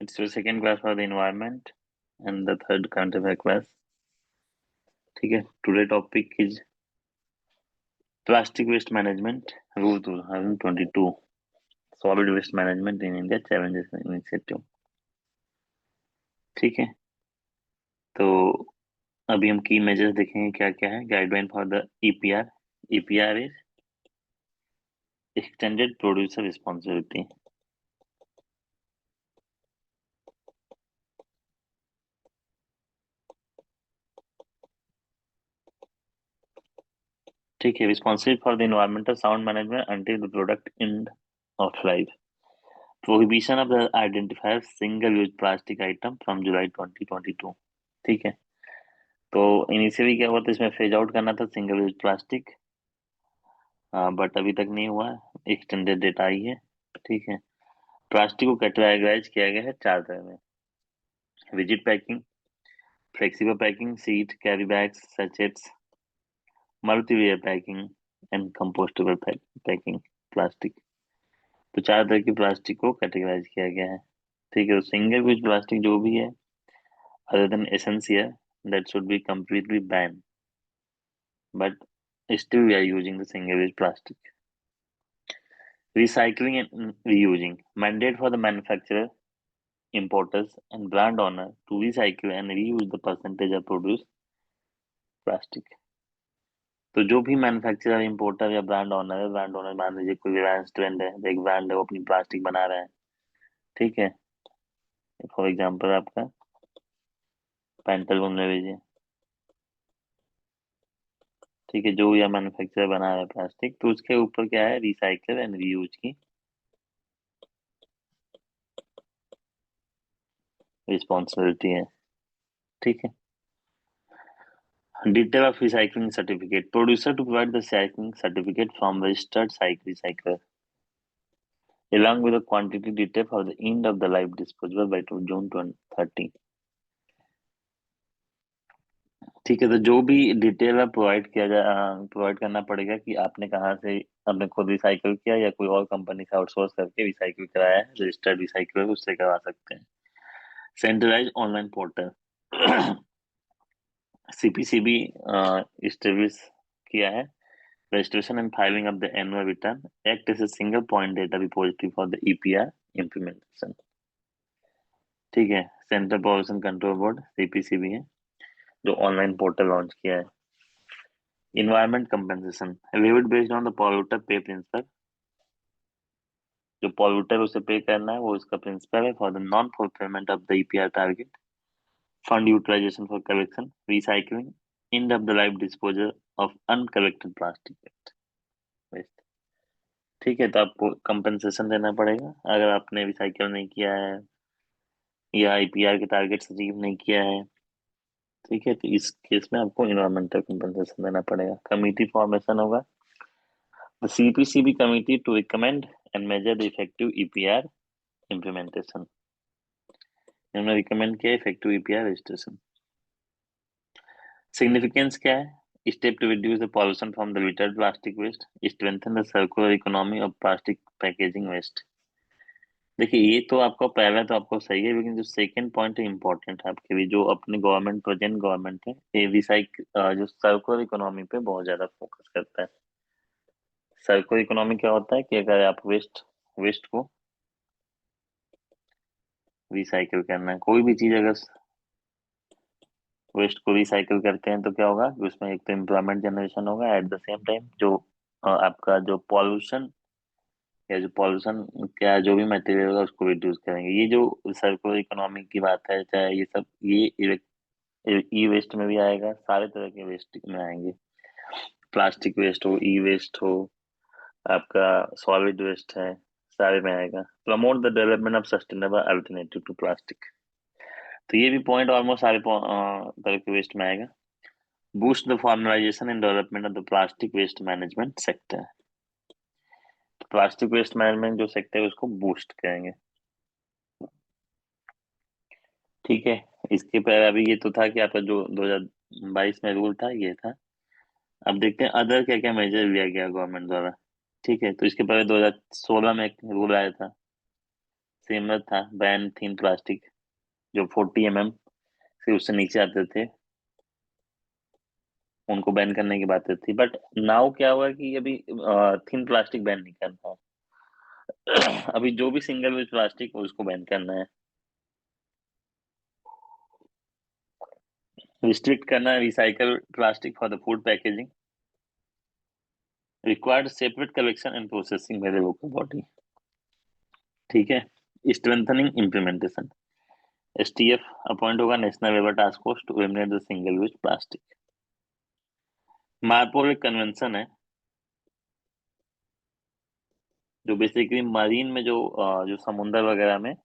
It's your second class for the environment and the third current affair class. ठीक है. Today topic is plastic waste management rule 2022. Solid waste management in India challenges and initiative. ठीक है. तो अभी हम की measures देखेंगे क्या क्या है. Guideline for the EPR. EPR is extended producer responsibility. ठीक है. Responsible for the environmental sound management until the product end of life. Prohibition of the identifier single use plastic item from जुलाई 2022. ठीक है. तो initially क्या हुआ था, इसमें phase out करना था सिंगल यूज प्लास्टिक, बट अभी तक नहीं हुआ है. एक्सटेंडेड डेट आई है. ठीक है. प्लास्टिक को कैटेगराइज किया गया है 4 तरह में. Rigid packing, flexible packing, seat carry bags, sachets, multilayer packing and compostable packing plastic. तो 4 तरह की प्लास्टिक को कैटेगराइज किया गया है. ठीक है. तो सिंगल यूज प्लास्टिक जो भी है other than essential, that should be completely banned, but still we are using the single use plastic. Recycling and reusing. Mandate for the manufacturer, importers and brand owner to recycle and reuse the percentage of produced plastic. तो जो भी manufacturer, importer या brand owner है, brand owner मान लीजिए कोई Reliance trend है, एक ब्रांड है, वो अपनी प्लास्टिक बना रहा है. ठीक है. फॉर एग्जांपल आपका पैंटालून ले लीजिए. ठीक है. जो या मैन्युफैक्चरर बना रहा है प्लास्टिक, तो उसके ऊपर क्या है, रिसाइकल एंड रीयूज की रिस्पॉन्सिबिलिटी है. ठीक है. Detail of recycling certificate. Producer to provide the recycling certificate from registered recycler, along with the quantity detail for the end of the life disposal by June 2030. ठीक है. तो जो भी detail है प्रोवाइड करना पड़ेगा कि आपने कहाँ से, आपने खुद रिसाइकल किया या कोई और कंपनी से आउटसोर्स करके रिसाइकल कराया है. रजिस्टर्ड रिसाइकलर उससे करवा सकते हैं. Centralise online portal CPCB establish किया है. Registration and filing of the annual return act as a single point data repository for the EPR implementation. ठीक है. Central pollution control board CPCB है जो ऑनलाइन पोर्टल लॉन्च किया है. Environment compensation reviewed based on the polluter pay principle. जो polluter उसे pay करना है वो उसका प्रिंसिपल है. For the non fulfilment of the EPR target, fund utilisation for collection, recycling, end of the life disposal of uncollected plastic waste. ठीक है. तो आपको कंपनसेशन देना पड़ेगा अगर आपने रिसाइकल नहीं किया है या आईपीआर के टारगेट अचीव नहीं किया है. ठीक है. तो इस केस में आपको इन्वायरमेंटल कंपनसेशन देना पड़ेगा. कमिटी फॉर्मेशन होगा. The CPCB committee to recommend and measure the effective EPR implementation. इन्होंने रिकमेंड किया इफेक्टिव ईपीआर रजिस्ट्रेशन. सिग्निफिकेंस क्या है? Step to reduce the pollution from the littered plastic waste, strengthen the circular economy of plastic packaging waste. देखिए ये तो आपका पहला तो आपको सही है, लेकिन जो सेकंड पॉइंट है इम्पोर्टेंट है आपके भी. जो अपनी गवर्नमेंट, प्रेजेंट गवर्नमेंट है, ये जो सर्कुलर इकोनॉमी पे बहुत ज्यादा फोकस करता है. सर्कुलर इकोनॉमी क्या होता है कि अगर आप वेस्ट वेस्ट को रिसाइकिल करना है, कोई भी चीज अगर वेस्ट को रिसाइकिल करते हैं तो क्या होगा कि उसमें एक तो एम्प्लॉयमेंट जनरेशन होगा, एट द सेम टाइम जो आपका जो पॉल्यूशन या जो पॉल्यूशन क्या जो भी मटेरियल होगा उसको रिड्यूस करेंगे. ये जो सर्कुलर इकोनॉमी की बात है, चाहे ये सब ये ई वेस्ट में भी आएगा, सारे तरह के वेस्ट में आएंगे. प्लास्टिक वेस्ट हो, ई वेस्ट हो, आपका सॉलिड वेस्ट है, सारे में आएगा. Promote the development of sustainable alternative to plastic. तो ये भी पॉइंट ऑलमोस्ट सारे तरह के वेस्ट में आएगा. Boost the formalisation and development of the plastic waste management sector. Plastic waste management जो सेक्टर है उसको बूस्ट करेंगे. ठीक है. इसके पहले अभी ये तो था कि आपका जो 2022 में रूल था ये था. अब देखते हैं अदर क्या क्या मेजर लिया गया गवर्नमेंट द्वारा. ठीक है. तो इसके पहले 2016 में एक रूल आया था सिमिलर था, बैन थिन प्लास्टिक जो 40 से उससे नीचे आते थे उनको बैन करने की बात थी। बट नाउ क्या हुआ कि अभी थिन प्लास्टिक बैन नहीं करना है। अभी जो भी सिंगल यूज प्लास्टिक उसको बैन करना है, रिस्ट्रिक्ट करना है। Recycle plastic for the food packaging, required separate collection and processing by the local body. ठीक है। स्ट्रेंथनिंग इम्प्लीमेंटेशन, एसटीएफ अपॉइंट होगा, national level task force to eliminate the single use plastic. MARPOL एक convention है जो basically marine में जो समुंदर वगैरह में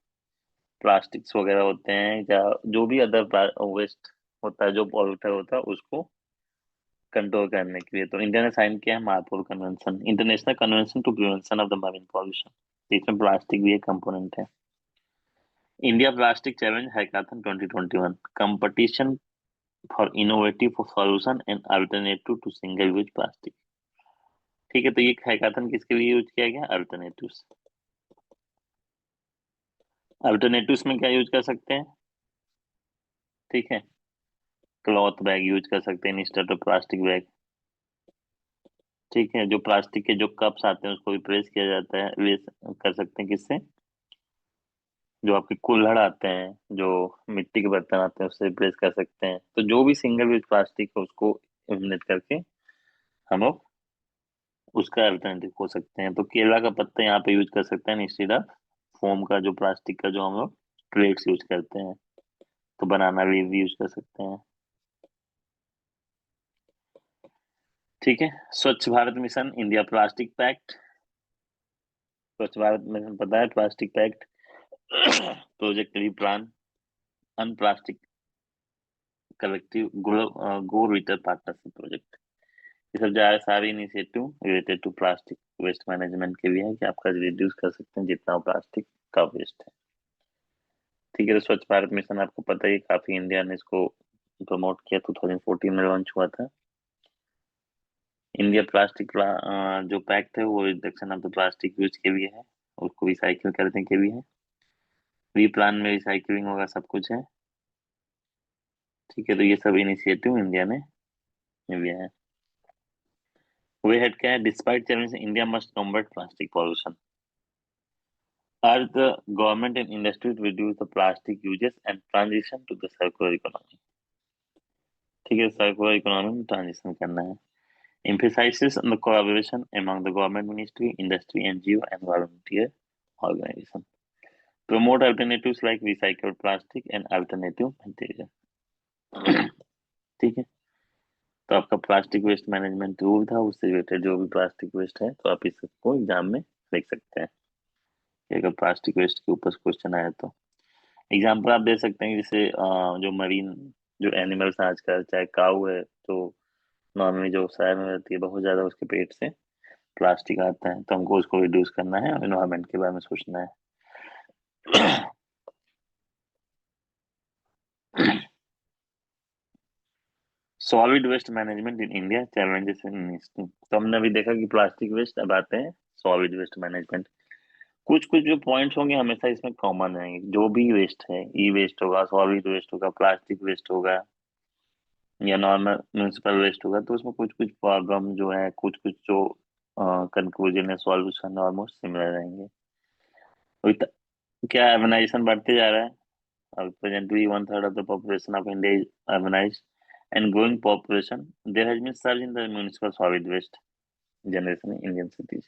प्लास्टिक्स वगैरह होते हैं या जो भी अदर वेस्ट होता है, जो पॉल्यूटर होता है, उसको कंट्रोल करने के लिए तो इंडिया ने साइन किया है MARPOL convention, international convention to prevention of the marine pollution. इसमें प्लास्टिक भी एक कंपोनेंट है। India plastic challenge hackathon 2021 competition for innovative solution and alternative to single use plastic. ठीक है, तो ये हैकाथन किसके लिए यूज किया गया? अल्टरनेटिव्स। अल्टरनेटिव्स में क्या यूज कर सकते हैं? ठीक है, क्लॉथ बैग यूज कर सकते हैं इंस्टेड ऑफ प्लास्टिक बैग। ठीक है, जो प्लास्टिक के जो कप्स आते हैं उसको रिप्लेस किया जाता है, वे कर सकते हैं किससे? जो आपके कुल्हड़ आते हैं, जो मिट्टी के बर्तन आते हैं, उससे रिप्लेस कर सकते हैं। तो जो भी सिंगल यूज प्लास्टिक है उसको एलिमिनेट करके हम लोग उसका अल्टरनेटिव हो सकते हैं। तो केला का पत्ता यहाँ पे यूज कर सकते हैं इंस्टेड ऑफ फोम का, जो प्लास्टिक का जो हम लोग प्लेट्स यूज करते हैं। तो बनाना लीव भी यूज कर सकते हैं। ठीक है। Swachh Bharat mission India plastic pact, Swachh Bharat mission पता है, plastic pact project plan UN plastic collective go रिटर पार्टनरशिप प्रोजेक्ट। ये सब ज्यादा सारे initiative related to plastic waste management के भी है कि आप रिड्यूस कर सकते हैं जितना प्लास्टिक का वेस्ट है। ठीक है, तो स्वच्छ भारत मिशन आपको पता ही, काफी इंडिया ने इसको प्रमोट किया, 2014 में लॉन्च हुआ था। इंडिया प्लास्टिक जो पैक्ट है वो reduction of the plastic use के लिए है, उसको रिसाइकिल करने के लिए है। वी प्लान में रिसाइकिलिंग होगा, सब कुछ है। ठीक है, तो ये सब इनिशिएटिव इंडिया ने लिया है। वे हेड क्या है? Despite challenge India must combat plastic pollution, urge the government and industry to reduce the plastic uses and transition to the circular economy। ठीक है, सर्कुलर इकोनॉमी में ट्रांजिशन करना है। emphasizes on the collaboration among the government ministry, industry, NGO, and volunteer organization। Promote alternatives like recycled plastic and alternative material। ठीक है, तो आपका plastic waste management rule था, उससे रिलेटेड जो भी प्लास्टिक वेस्ट है तो आप इस सबको एग्जाम में देख सकते हैं कि अगर प्लास्टिक वेस्ट के ऊपर क्वेश्चन आया तो। एग्जाम्पल आप दे सकते हैं, जैसे जो मरीन जो एनिमल्स आजकल, चाहे काऊ है तो नॉर्मली जो शहर में रहती है बहुत ज्यादा, उसके पेट से प्लास्टिक आता है, तो हमको उसको रिड्यूस करना है और इन्वायरमेंट के बारे में सोचना है। Solid waste management in India challenges in, तो हमने अभी देखा कि प्लास्टिक वेस्ट, अब आते हैं सॉलिड वेस्ट मैनेजमेंट। कुछ कुछ जो पॉइंट्स होंगे हमेशा इसमें कॉमन रहेंगे, जो भी वेस्ट है, ई वेस्ट होगा, सॉलिड वेस्ट होगा, प्लास्टिक वेस्ट होगा या नॉर्मल म्यूनिसिपल वेस्ट होगा, तो उसमें कुछ कुछ प्रॉब्लम जो है, कुछ कुछ जो कंक्लूजन है, सॉल्यूशन ऑलमोस्ट सिमिलर रहेंगे। With क्या अर्बनाइजेशन बढ़ते जा रहा है, अब presently 1/3 of the population of India is urbanized and growing population, there has been surge in the municipal solid waste generation in Indian cities।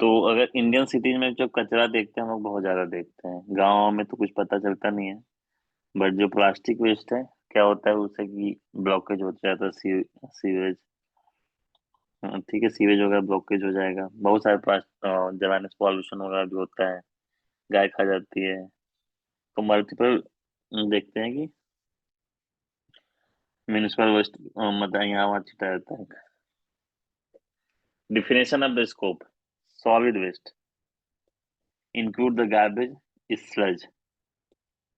तो अगर इंडियन सिटीज में जो कचरा देखते हैं हम लोग बहुत ज्यादा देखते हैं, गाँव में तो कुछ पता चलता नहीं है। बट जो प्लास्टिक वेस्ट है, क्या होता है उससे कि ब्लॉकेज हो जाता है, सीवेज। ठीक है, सीवेज होगा, ब्लॉकेज हो जाएगा, बहुत सारे प्लास्टिक जलाने से पॉल्यूशन वगैरह भी होता है, गाय खा जाती है। तो मल्टीपल देखते हैं कि म्यूनिसिपल वेस्ट मतलब यहाँ वहाँ छिटा रहता है। Definition of the scope, solid waste include the garbage, sludge,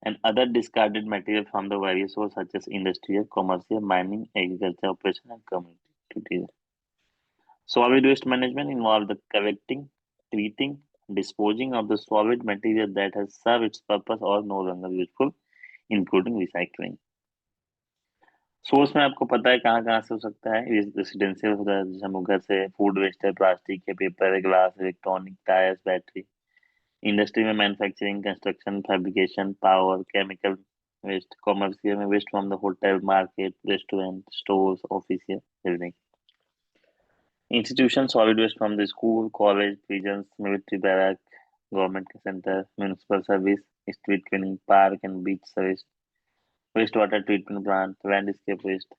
and other discarded material from the various sources such as industrial, commercial, mining, agriculture operation, and community activities। Solid waste management involves the collecting, treating, disposing of the solid material that has served its purpose or no longer useful, including recycling. Source में आपको पता है कहाँ कहाँ से हो सकता है, रेसिडेंशियल होता है, जैसे हम घर से फूड वेस्ट है, प्लास्टिक है, पेपर है, glass, electronic, tyres, battery. Industry में manufacturing, construction, fabrication, power, chemical waste. Commercial में waste from the hotel, market, restaurant, stores, office, building. Institution, solid waste from the school, college, prisons, military barrack, government center, municipal service, street cleaning, park and beach waste, wastewater treatment plant, landscape waste,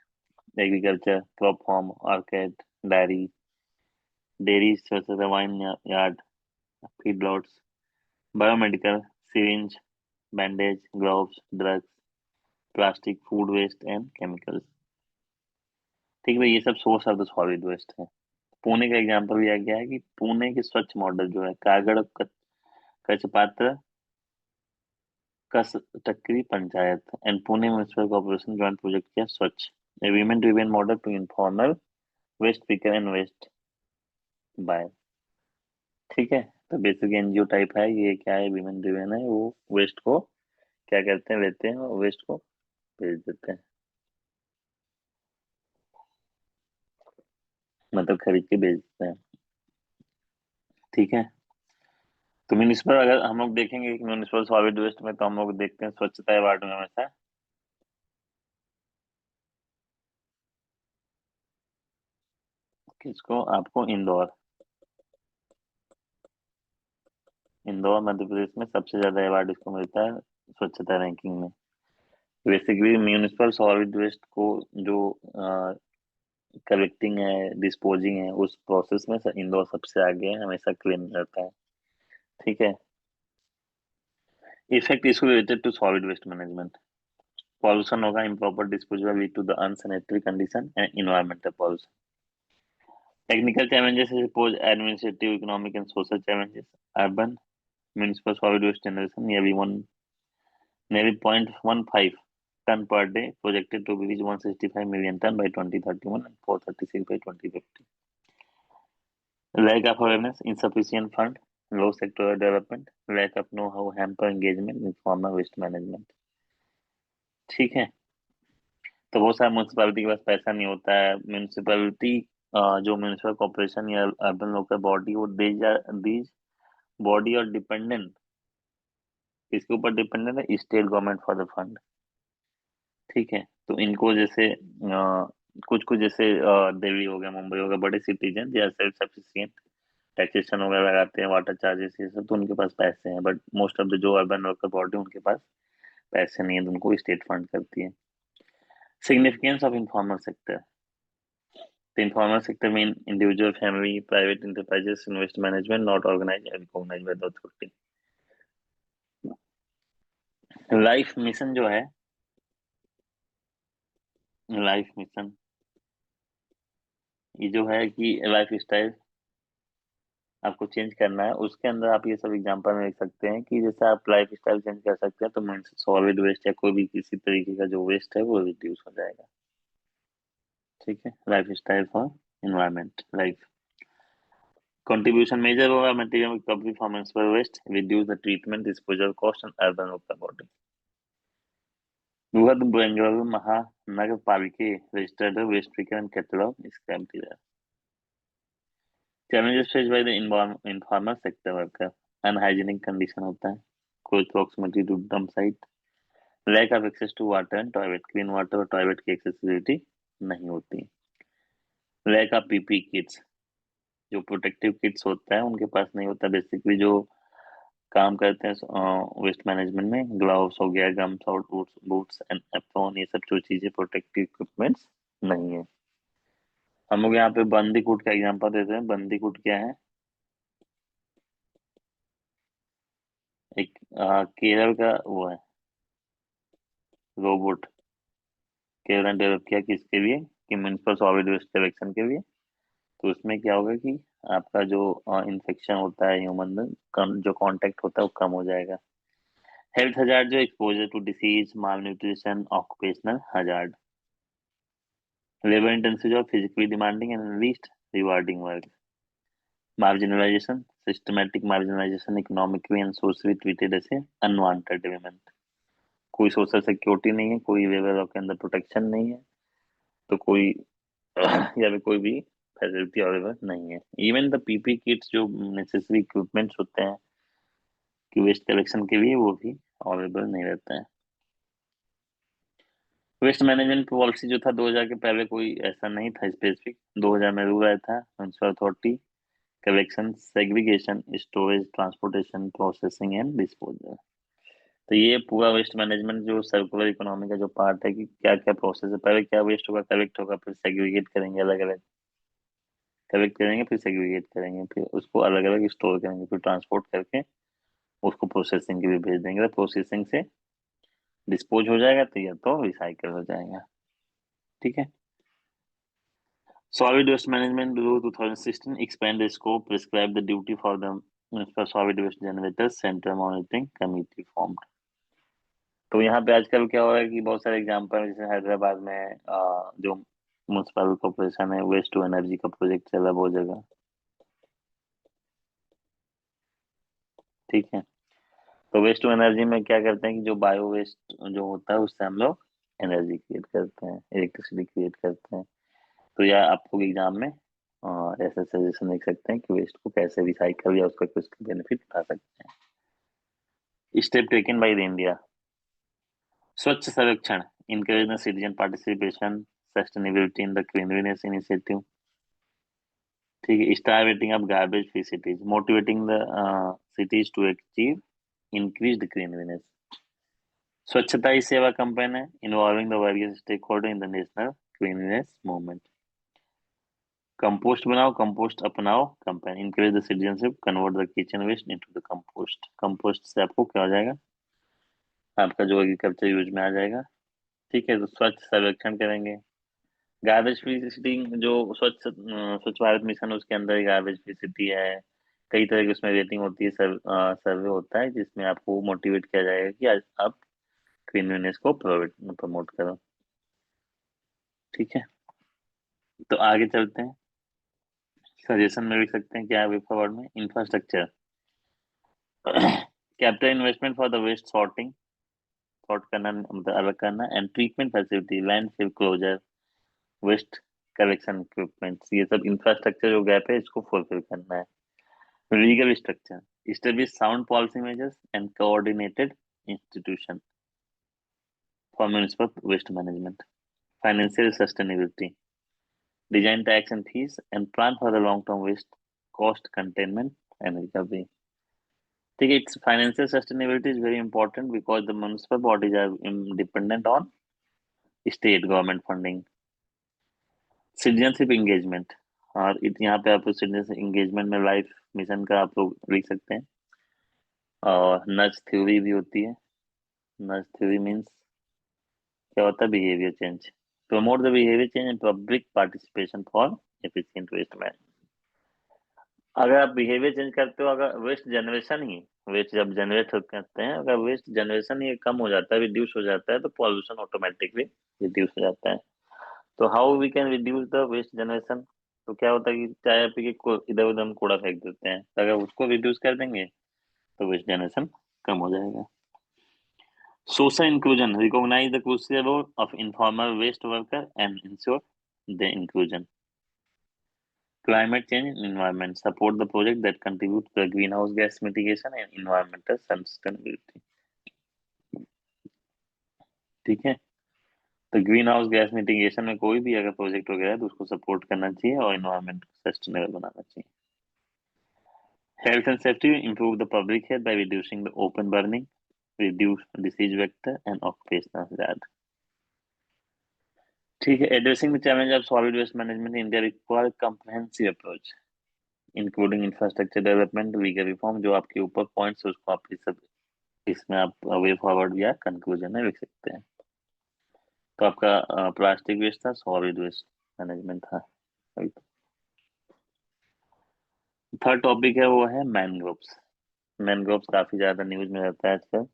agriculture, crop farm, orchard, dairies such as the yard, feedlots, biomedical, syringe, bandage, gloves, drugs, plastic, food waste and chemicals. ठीक है, ये सब source of the solid waste है। पुणे का example दिया गया है कि पुणे की स्वच्छ मॉडल जो है कागड़ कच्छ पात्र टक्करी Panchayat and Pune municipal corporation joint project किया Swach a women driven model to informal waste picker and waste buy. ठीक है, तो बेसिक एनजीओ टाइप है ये, क्या है, वीमेन ड्रिवन है, वो वेस्ट को क्या करते हैं, लेते हैं और वेस्ट को भेज देते हैं, मतलब खरीद के भेज देते हैं। ठीक है, तो म्यूनिसिपल अगर हम लोग देखेंगे कि म्यूनिसिपल सॉलिड वेस्ट में, तो हम लोग देखते हैं स्वच्छता अवार्ड में हमेशा किसको, आपको इंदौर मध्य प्रदेश में सबसे ज्यादा अवार्ड इसको मिलता है स्वच्छता रैंकिंग में। बेसिकली म्यूनिसिपल सॉलिड वेस्ट को जो कलेक्टिंग है, डिस्पोजिंग है, उस प्रोसेस में इंदौर सबसे आगे है, हमेशा क्लीन रहता है। ठीक है, इफेक्ट इसको related to solid waste management. Pollution होगा, improper disposal lead to the unsanitary condition and environmental pollution. Technical challenges suppose administrative, economic and social challenges. Urban municipal solid waste generation nearly 0.15 ton per day, projected to reach 165 million ton by 2031 and 436 by 2050. Lack of awareness, insufficient fund, low sectoral development, lack of know-how hamper engagement in formal waste management. ठीक है, तो बहुत सारे municipality के पास पैसा नहीं होता है। म्यूनसिपैलिटी जो म्यूनसिपल कॉर्पोरेशन या अर्बन लोकल बॉडी, वो दीज बॉडी और डिपेंडेंट, किसके ऊपर डिपेंडेंट है, state government for the fund. ठीक है, तो इनको जैसे कुछ कुछ जैसे दिल्ली हो गया, मुंबई हो गया, बड़े citizen they are self sufficient, taxation वगैरह लगाते हैं, वाटर चार्जेस ये सब, तो उनके पास पैसे हैं। बट मोस्ट ऑफ द जो अर्बन लोकल बॉडी, उनके पास पैसे नहीं है, तो उनको स्टेट फंड करती है। Significance of informal sector. The informal sector mean individual, family, private enterprises in waste management not organized and recognized by the authority. Life mission जो है, लाइफ मिशन ये जो है कि लाइफ स्टाइल आपको चेंज करना है, उसके अंदर आप ये सब एग्जांपल में देख सकते हैं कि जैसे आप लाइफ स्टाइल चेंज कर सकते हैं, तो सॉलिड वेस्ट या कोई भी किसी तरीके का जो वेस्ट है वो रिड्यूस हो जाएगा। ठीक है, lifestyle for environment life contribution major होगा material recovery from municipal waste, reduce the treatment disposal cost and urban local body. Bruhat Bengaluru Mahanagara Palike registered waste picker and catalogue scrap dealer. Challenges face by the informal sector worker, unhygienic condition होता है, close proximity to dump site, lack of access to water and toilet, clean water और toilet की accessibility नहीं होती, lack of PP kits, जो protective kits होता है उनके पास नहीं होता। बेसिकली जो काम करते हैं वेस्ट मैनेजमेंट में, ग्लव्स हो गया, गम्स और बूट्स एंड एप्रॉन, ये सब जो चीजें प्रोटेक्टिव इक्विपमेंट्स नहीं है। हम लोग यहाँ पे बंदीकुट का एग्जांपल देते हैं। बंदीकुट क्या है, एक केरल का वो है रोबोट, केरल ने डेवलप किया किसके लिए, कि म्युनिसिपल सॉलिड वेस्ट कलेक्शन के लिए। तो उसमें क्या होगा कि आपका जो इन्फेक्शन होता है ह्यूमन में, जो कांटेक्ट होता है वो कम हो जाएगा। हेल्थ हजार्ड जो exposure to disease, malnutrition, occupational hazard, labour intensive job, physically demanding and least rewarding work. Marginalisation, systematic marginalisation, economically and socially treated as a unwanted element. कोई सोशल सिक्योरिटी नहीं है, कोई level of के अंदर protection नहीं है, तो कोई या फिर कोई भी फैसिलिटी अवेलेबल नहीं है। इवन द पीपी किट्स जो नेसेसरी इक्विपमेंट्स होते हैं कि वेस्ट कलेक्शन के लिए, वो भी अवेलेबल नहीं रहता है। वेस्ट मैनेजमेंट पॉलिसी जो था 2000 के पहले कोई ऐसा नहीं था स्पेसिफिक। 2000 में रूल आया था municipal authority collection, segregation, storage, transportation, processing and disposal. तो ये पूरा वेस्ट मैनेजमेंट जो सर्कुलर इकोनॉमी का जो पार्ट है कि क्या क्या प्रोसेस है, पहले क्या वेस्ट होगा, कलेक्ट होगा, फिर सेग्रीगेट करेंगे, अलग अलग कलेक्ट करेंगे, फिर सेग्रीगेट करेंगे, फिर उसको अलग अलग स्टोर करेंगे, फिर ट्रांसपोर्ट करके उसको प्रोसेसिंग के लिए भेज देंगे, तो प्रोसेसिंग से डिस्पोज हो जाएगा, तो या तो रिसाइकल हो जाएगा। ठीक है। Solid waste management rule 2016 expand the scope, prescribe the duty for the municipal solid waste generators, central monitoring committee formed। तो यहाँ पे आजकल क्या हो रहा है कि बहुत सारे एग्जाम्पल, जैसे हैदराबाद में जो म्यूनसिपल कॉर्पोरेशन है, वेस्ट टू एनर्जी का प्रोजेक्ट चला बहुत जगह। ठीक है। तो वेस्ट टू एनर्जी में क्या करते हैं कि जो बायो वेस्ट जो होता है उससे हम लोग एनर्जी क्रिएट करते हैं, इलेक्ट्रिसिटी क्रिएट करते हैं। तो यह आपको एग्जाम में ऐसा सजेशन देख सकते हैं कि वेस्ट को कैसे रिसाइकल या उसका कुछ बेनिफिट उठा सकते हैं। Step taken by the India, Swachh Survekshan, encourage the citizen participation, sustainability in the cleanliness initiative. ठीक है। Star rating of garbage free cities, motivating the cities to achieve increased cleanliness. Swachhata Hi Seva campaign है, involving the various stakeholder in the national cleanliness movement. Compost बनाओ, compost अपनाओ campaign, encourage the citizenship, convert the kitchen waste into the compost. Compost से आपको क्या हो जाएगा, आपका जो एग्रीकल्चर यूज में आ जाएगा। ठीक है। तो स्वच्छ सर्वेक्षण करेंगे। गार्बेज फ्री सिटी जो स्वच्छ भारत मिशन है, उसके अंदर गार्बेज फ्री सिटी है। कई तरह की उसमें रेटिंग होती है, सर्वे होता है जिसमें आपको मोटिवेट किया जाएगा कि आज आप क्लीनलीनेस को प्रमोट करो। ठीक है। तो आगे चलते हैं। सजेशन में लिख सकते हैं क्या वे फॉरवर्ड में, infrastructure, capital investment for the waste sorting, sort करना मतलब अलग करना, and treatment facility, landfill closure, waste collection equipments, ये सब इंफ्रास्ट्रक्चर जो गैप है इसको फुलफिल करना है। Legal structure, establish sound policy measures and coordinated institution for municipal waste management. Financial sustainability, design tax and fees and plan for the long-term waste cost containment and recovery. ठीक है। Its financial sustainability is very important because the municipal bodies are dependent on state government funding. Citizenship engagement, और यहाँ पे आप citizenship engagement में life mission का आप लोग लिख सकते हैं। और नज थ्योरी भी होती है। नज थ्योरी मीन्स क्या होता है, behaviour change, promote the behaviour change and public participation for efficient waste management. अगर आप बिहेवियर चेंज करते हो, अगर वेस्ट जनरेशन ही, वेस्ट जब जनरेट करते हैं, अगर वेस्ट जनरेशन ही कम हो जाता है, रिड्यूस हो जाता है, तो पॉल्यूशन ऑटोमेटिकली रिड्यूस हो जाता है। तो how we can reduce the waste generation, तो क्या होता है कि चाय पी के इधर उधर हम कूड़ा फेंक देते हैं, तो अगर उसको रिड्यूस कर देंगे तो वेस्ट जनरेशन कम हो जाएगा। Social inclusion, recognize the crucial role of informal waste worker and ensure their inclusion. Climate change and environment, support the project that contribute to the greenhouse gas mitigation and environmental sustainability. ठीक है। तो green house gas mitigation में कोई भी अगर project वगैरह है तो उसको सपोर्ट करना चाहिए और इन्वायरमेंट को सस्टेनेबल बनाना चाहिए। Health and safety, improve the public health by reducing the open burning, reduce disease vector and occupational hazard। ठीक है। Addressing the challenge of solid waste management, India require comprehensive approach including infrastructure development, legal reform. जो आपके ऊपर points है उसको आप इस सब इसमें आप वे फॉरवर्ड या कंक्लूजन में लिख सकते हैं। तो आपका प्लास्टिक वेस्ट था, सॉलिड वेस्ट मैनेजमेंट था। थर्ड टॉपिक है वो है मैनग्रोव्स। मैनग्रोव्स काफी ज्यादा न्यूज में रहता है आजकल।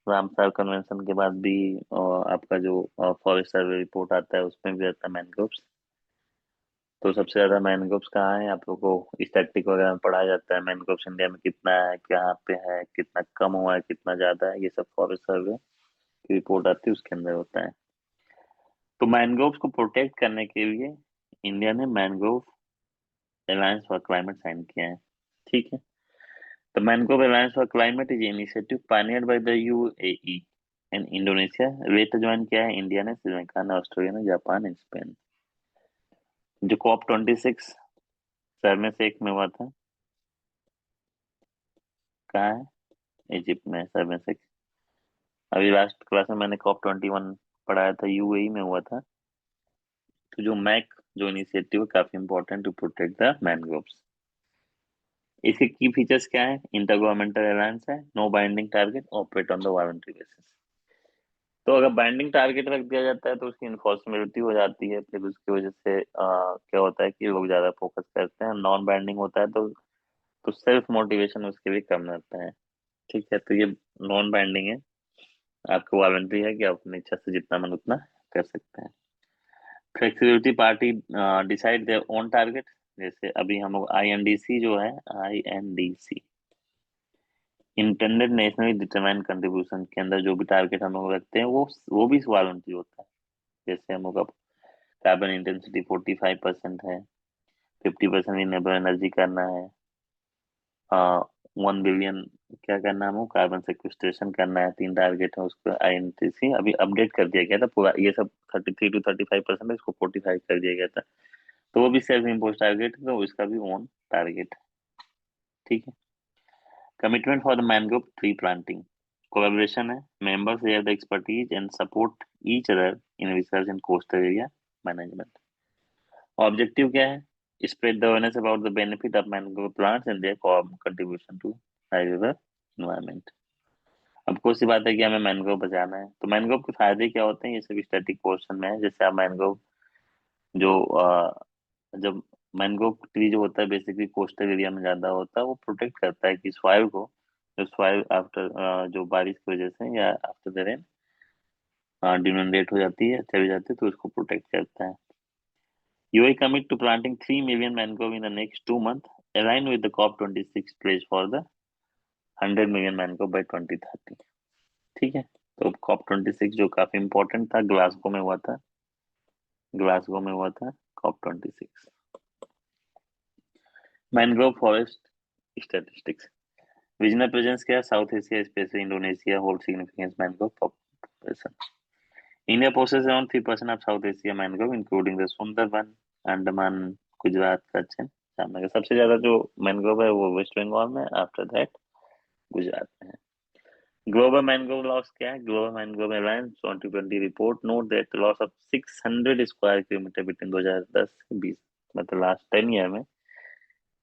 रामसर कन्वेंशन के बाद भी आपका जो फॉरेस्ट सर्वे रिपोर्ट आता है उसमें भी रहता है मैनग्रोव्स। तो सबसे ज्यादा मैनग्रोव्स कहाँ है? आप लोगों को स्टैटिस्टिक वगैरह में पढ़ाया जाता है, मैनग्रोव्स इंडिया में कितना है, कहाँ पे है, कितना कम हुआ है, कितना ज्यादा है, ये सब फॉरेस्ट सर्वे की रिपोर्ट आती है, उसके अंदर होता है। तो मैनग्रोव्स को प्रोटेक्ट करने के लिए इंडिया ने mangrove alliance for climate sign किया है। ठीक है। The Mangrove Alliance for Climate is an initiative pioneered by the UAE and Indonesia. वेट ज्वाइन किया है इंडिया ने, श्रीलंका ने, ऑस्ट्रेलिया ने, जापान एंड स्पेन। जो COP26 सर में से एक में हुआ था, कहाँ है? इजिप्ट में, सर में से। अभी लास्ट क्लास में मैंने COP21 पढ़ाया था, यूएई में हुआ था। तो जो मैक जो इनिशिएटिव है काफी important to protect the mangroves. इसके की फीचर्स क्या है? इंटर गवर्नमेंटल अलायंस है, no binding target, operate on the voluntary basis. तो अगर बाइंडिंग टारगेट रख दिया जाता है तो उसकी इन्फॉर्मेबिलिटी हो जाती है, फिर उसकी वजह से क्या होता है कि लोग ज्यादा फोकस करते हैं। नॉन बाइंडिंग होता है तो सेल्फ मोटिवेशन उसके लिए कम रहता है। ठीक है, तो ये नॉन बाइंडिंग है, आपको वॉलंटरी है कि आप अपनी इच्छा से जितना मन उतना कर सकते हैं। Flexibility, party decide their own target. जैसे अभी हम लोग आईएनडीसी जो है, INDC intended nationally determine contribution के अंदर जो भी टारगेट हम लोग रखते हैं वो भी वॉलंटरी होता है। जैसे हम लोग कार्बन इंटेंसिटी 45% है, 50% रिन्यूएबल एनर्जी करना है, 1 बिलियन क्या करना है, हमको कार्बन सेक्वेस्ट्रेशन करना है, 3 टारगेट है उसको। आईएनटीसी अभी अपडेट कर दिया गया था पूरा, ये सब 33 to 35% है, इसको 45 कर दिया गया था। तो वो भी सेल्फ इम्पोज टारगेट है, तो इसका भी ओन टारगेट है। ठीक है। Commitment for the mangrove tree planting, collaboration है, members share the expertise and support each other in research and coastal area management. Objective क्या है? Spread the awareness about the benefit of mangrove plants and their contribution to river environment. अब कौन सी बात है कि हमें mangrove बचाना है, तो मैंग्रोव के फायदे क्या होते हैं, ये सभी स्टैटिक पोर्शन में है। जैसे आप मैंग्रोव जो जब मैंग्रोव ट्री जो होता है बेसिकली कोस्टल एरिया में ज्यादा होता है, वो प्रोटेक्ट करता है कि सॉइल को, जो सॉइल आफ्टर जो बारिश की वजह से या आफ्टर द रेन डिनोडेट हो जाती है, चली जाती है, तो उसको प्रोटेक्ट करता है। UAE commit to planting 3 million mangrove in the next 2 months, aligned with the COP26 pledge for the 100 million mangrove by 2030। ठीक है। तो COP26 जो काफी इंपॉर्टेंट था, ग्लासगो में हुआ था, ग्लासगो में हुआ था COP26। Mangrove forest statistics, regional presence क्या है? South Asia specially Indonesia hold significance mangrove population. India possesses around 3% of South Asia mangrove, including the Sundarban, Andaman, Gujarat, Kutch and Jamnagar. सबसे ज्यादा जो मैंग्रोव है वो वेस्ट बंगाल में, आफ्टर दैट गुजरात में है। ग्लोबल मैंग्रोव लॉस क्या है? Global mangrove alliance 2020 report note that loss of 600 square kilometre between 2010 से 20, मतलब लास्ट 10 ईयर में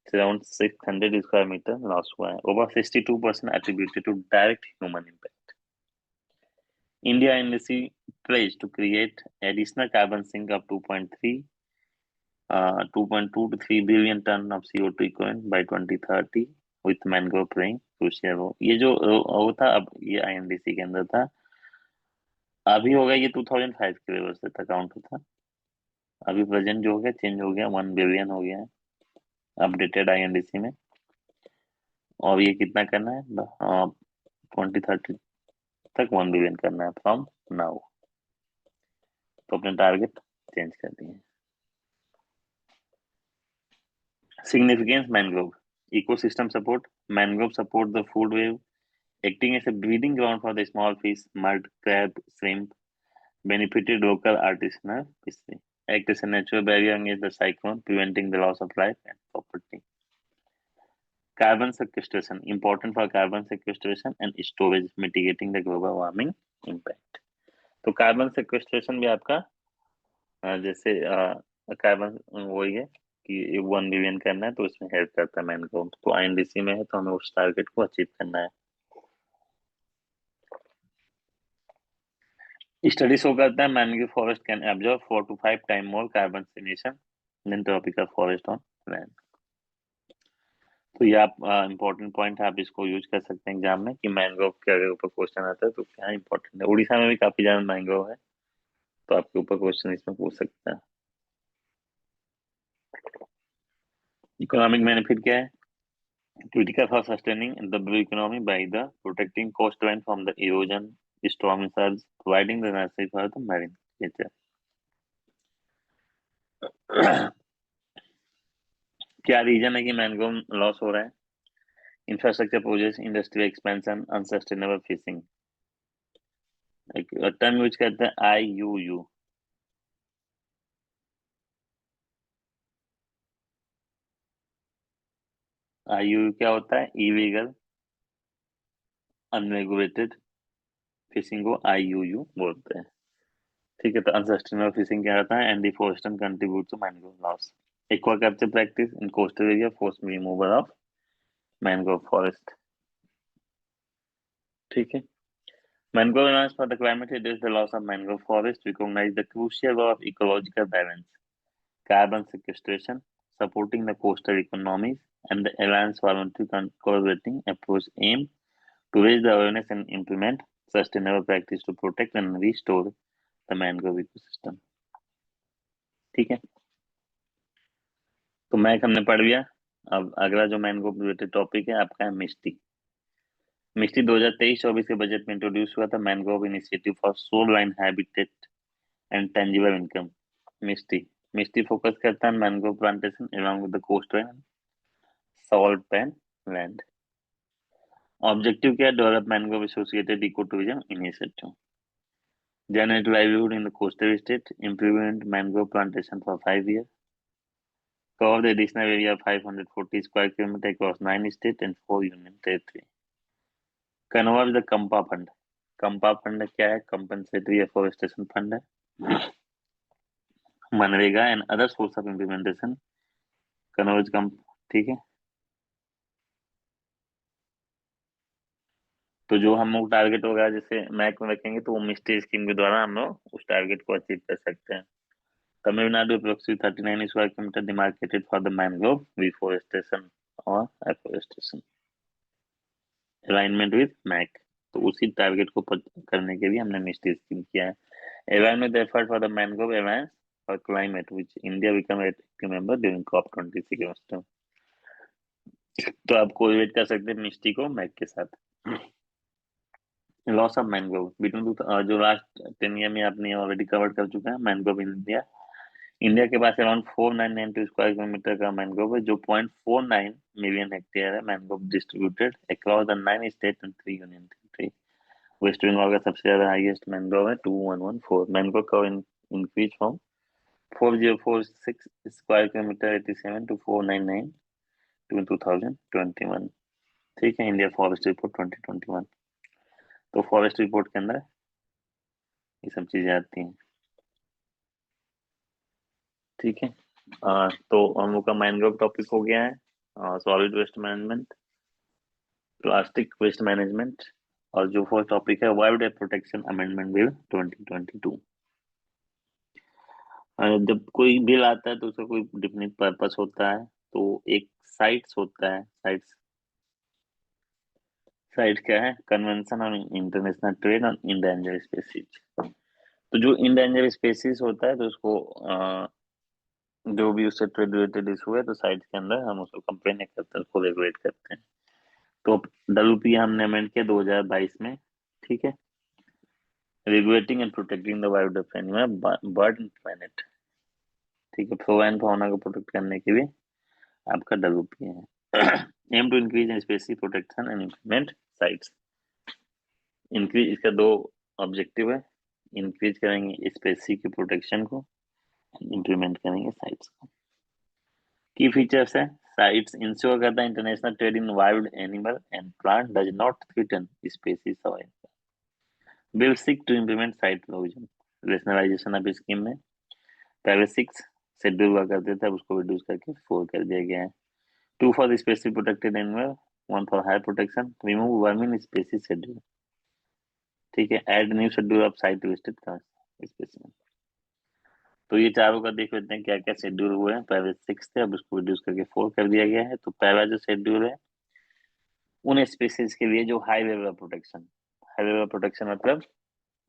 अराउंड 600 स्क्वायर मीटर लॉस हुआ है। Over 62% attributed to direct human impact. India and NDC pledge to create additional carbon sink of 2.2 to 3 billion ton of CO2 equivalent by 2030 with mangrove playing crucial role। ये जो वो था, अब ये INDC के अंदर था, अभी होगा ये 2005 के लेवल से था, काउंट होता। अभी प्रेजेंट जो हो गया चेंज हो गया, 1 बिलियन हो गया है अपडेटेड आईएनडीसी में। और ये कितना करना है? 2030 तक 1 बिलियन करना है फ्रॉम नाउ। तो अपने टारगेट चेंज कर दिए। Significance mangrove ecosystem support. Mangrove support the food web, acting as a breeding ground for the small fish, mud, crab, shrimp, benefited local artisanal fishery. Act as a natural barrier against the cyclone, preventing the loss of life and property. Carbon sequestration, important for carbon sequestration and storage, mitigating the global warming impact. तो carbon सेक्वेस्ट्रेशन भी आपका जैसे carbon वही है कि 1 billion करना है, तो इसमें हेल्प करता है मैनग्रोव। तो आईएनडीसी में है तो हमें उस टारगेट को अचीव करना है। स्टडी शो करता है mangrove forest can absorb 4 to 5 time more carbon emission than tropical forest on land. तो ये आप इंपॉर्टेंट पॉइंट है, आप इसको यूज कर सकते हैं एग्जाम में कि मैनग्रोव के अगर ऊपर क्वेश्चन आता है तो क्या इंपॉर्टेंट है। उड़ीसा में भी काफी ज्यादा मैनग्रोव है, तो आपके ऊपर क्वेश्चन इसमें पूछ सकता है। इकोनॉमिक बेनिफिट क्या है? Critical for sustaining the blue economy by the protecting coastline from the erosion, storm surge, providing the nursery for the marine creature. क्या रीजन है कि मैंग्रोव लॉस हो रहा है? Infrastructure project, industrial expansion, unsustainable fishing. एक term use करते हैं IUU। IUU क्या होता है? इलीगल अनरेगुलेटेड फिशिंग को IUU बोलते हैं। ठीक है, तो अनसस्टेनेबल फिशिंग क्या होता है? And deforestation contribute to mangrove loss. Aqua capture practice in coastal area force removal of mangrove forest. ठीक है, mangrove awareness for the climate reduce the loss of mangrove forest, recognize the crucial role of ecological balance, carbon sequestration, supporting the coastal economies, and the alliance voluntary collaborating approach aim to raise the awareness and implement sustainable practice to protect and restore the mangrove ecosystem। ठीक है, तो Mac हमने पढ़ लिया। अब अगला जो mangrove related topic है आपका है मिस्टी। मिस्टी 2023-24 के बजट में इंट्रोड्यूस हुआ था mangrove initiative for shoreline habitat and tangible income. Mishti Mishti focus करता है mangrove plantation along with the coastal and salt pan land। Objective क्या है? Develop mangrove associated ecotourism initiative, generate livelihood in the coastal state, implement mangrove plantation for 5 years, cover the additional area of 540 square kilometer across 9 states and 4 union territory, convert the CAMPA fund. CAMPA fund क्या है? Compensatory afforestation fund है। MNREGA and other source of implementation converge CAMPA. ठीक है, तो जो हम लोग target होगा जैसे मैक में रखेंगे तो वो मिस्टी स्कीम के द्वारा हम लोग उस टारगेट को अचीव कर सकते हैं। Tamil Nadu approximately 39 square kilometre demarcated for the mangrove reforestation और एफोरेस्टेशन अलाइनमेंट विद मैक। तो उसी टारगेट को करने के लिए हमने मिस्टी स्कीम किया है। Alignment effort for the mangrove alliance for climate which India become active member during COP26। तो आप कोरिलेट कर सकते हैं मिस्टी को मैक के साथ। लॉस ऑफ मैंग्रोव बिटवीन जो लास्ट 10 ईयर में आपने ऑलरेडी कवर कर चुका है मैंग्रोव इन इंडिया। इंडिया के पास अराउंड 4992 स्क्वायर किलोमीटर का मैंग्रोव है, जो 0.49 मिलियन हेक्टेयर है। Mangrove distributed across the 9 state and 3 union territory. West Bengal का सबसे ज्यादा हाईएस्ट मैंग्रोव है 2114। मैंग्रोव का increase from 4046 square kilometre 87 to 499 to 2021। ठीक है, इंडिया फॉरेस्ट रिपोर्ट 2021। तो फॉरेस्ट रिपोर्ट के अंदर ये सब चीजें आती हैं। ठीक है, तो हम लोग का मैंग्रोव टॉपिक हो गया है। Solid waste management, plastic waste management, और जो फोर्थ टॉपिक है wildlife protection amendment bill 2022। जब कोई बिल आता है तो उसका कोई डिफिनिट पर्पस होता है। तो एक साइट्स होता है। साइट क्या है? Convention on international trade on endangered species. तो जो इंडेंजर स्पीसीज होता है तो उसको जो भी उससे ट्रेड रिलेटेड इशू है तो साइट के अंदर हम उसको कंप्लेन करते हैं, उसको रेगुलेट करते हैं। तो WP हमने अमेंड किया 2022 में। ठीक है, regulating and protecting the biodiversity animal bird and planet. ठीक है, फ्लोरा एंड फौना को प्रोटेक्ट करने के लिए आपका WP है। Aim to increase species protection and implement CITES. Increase, इसका दो ऑब्जेक्टिव है। इंक्रीज करेंगे स्पेसी की प्रोटेक्शन को, इम्प्लीमेंट करेंगे साइट्स को। की फीचर्स है साइट्स इंश्योर करता है international trade in wild animal and plant does not threaten species of bill seek to implement CITES provision rationalisation of scheme में पहले 6 शेड्यूल हुआ करते थे, अब उसको रिड्यूस करके 4 कर दिया गया है। 2 for the specific protected animal, 1 for higher protection, remove vermin species schedule. ठीक है, add new schedule of CITES listed specific. तो ये चारों का देख लेते हैं क्या क्या शेड्यूल हुए हैं। पहले 6 थे, अब उसको रिड्यूस करके 4 कर दिया गया है। तो पहला जो शेड्यूल है उन स्पीसीज के लिए जो high level of protection. High level of protection मतलब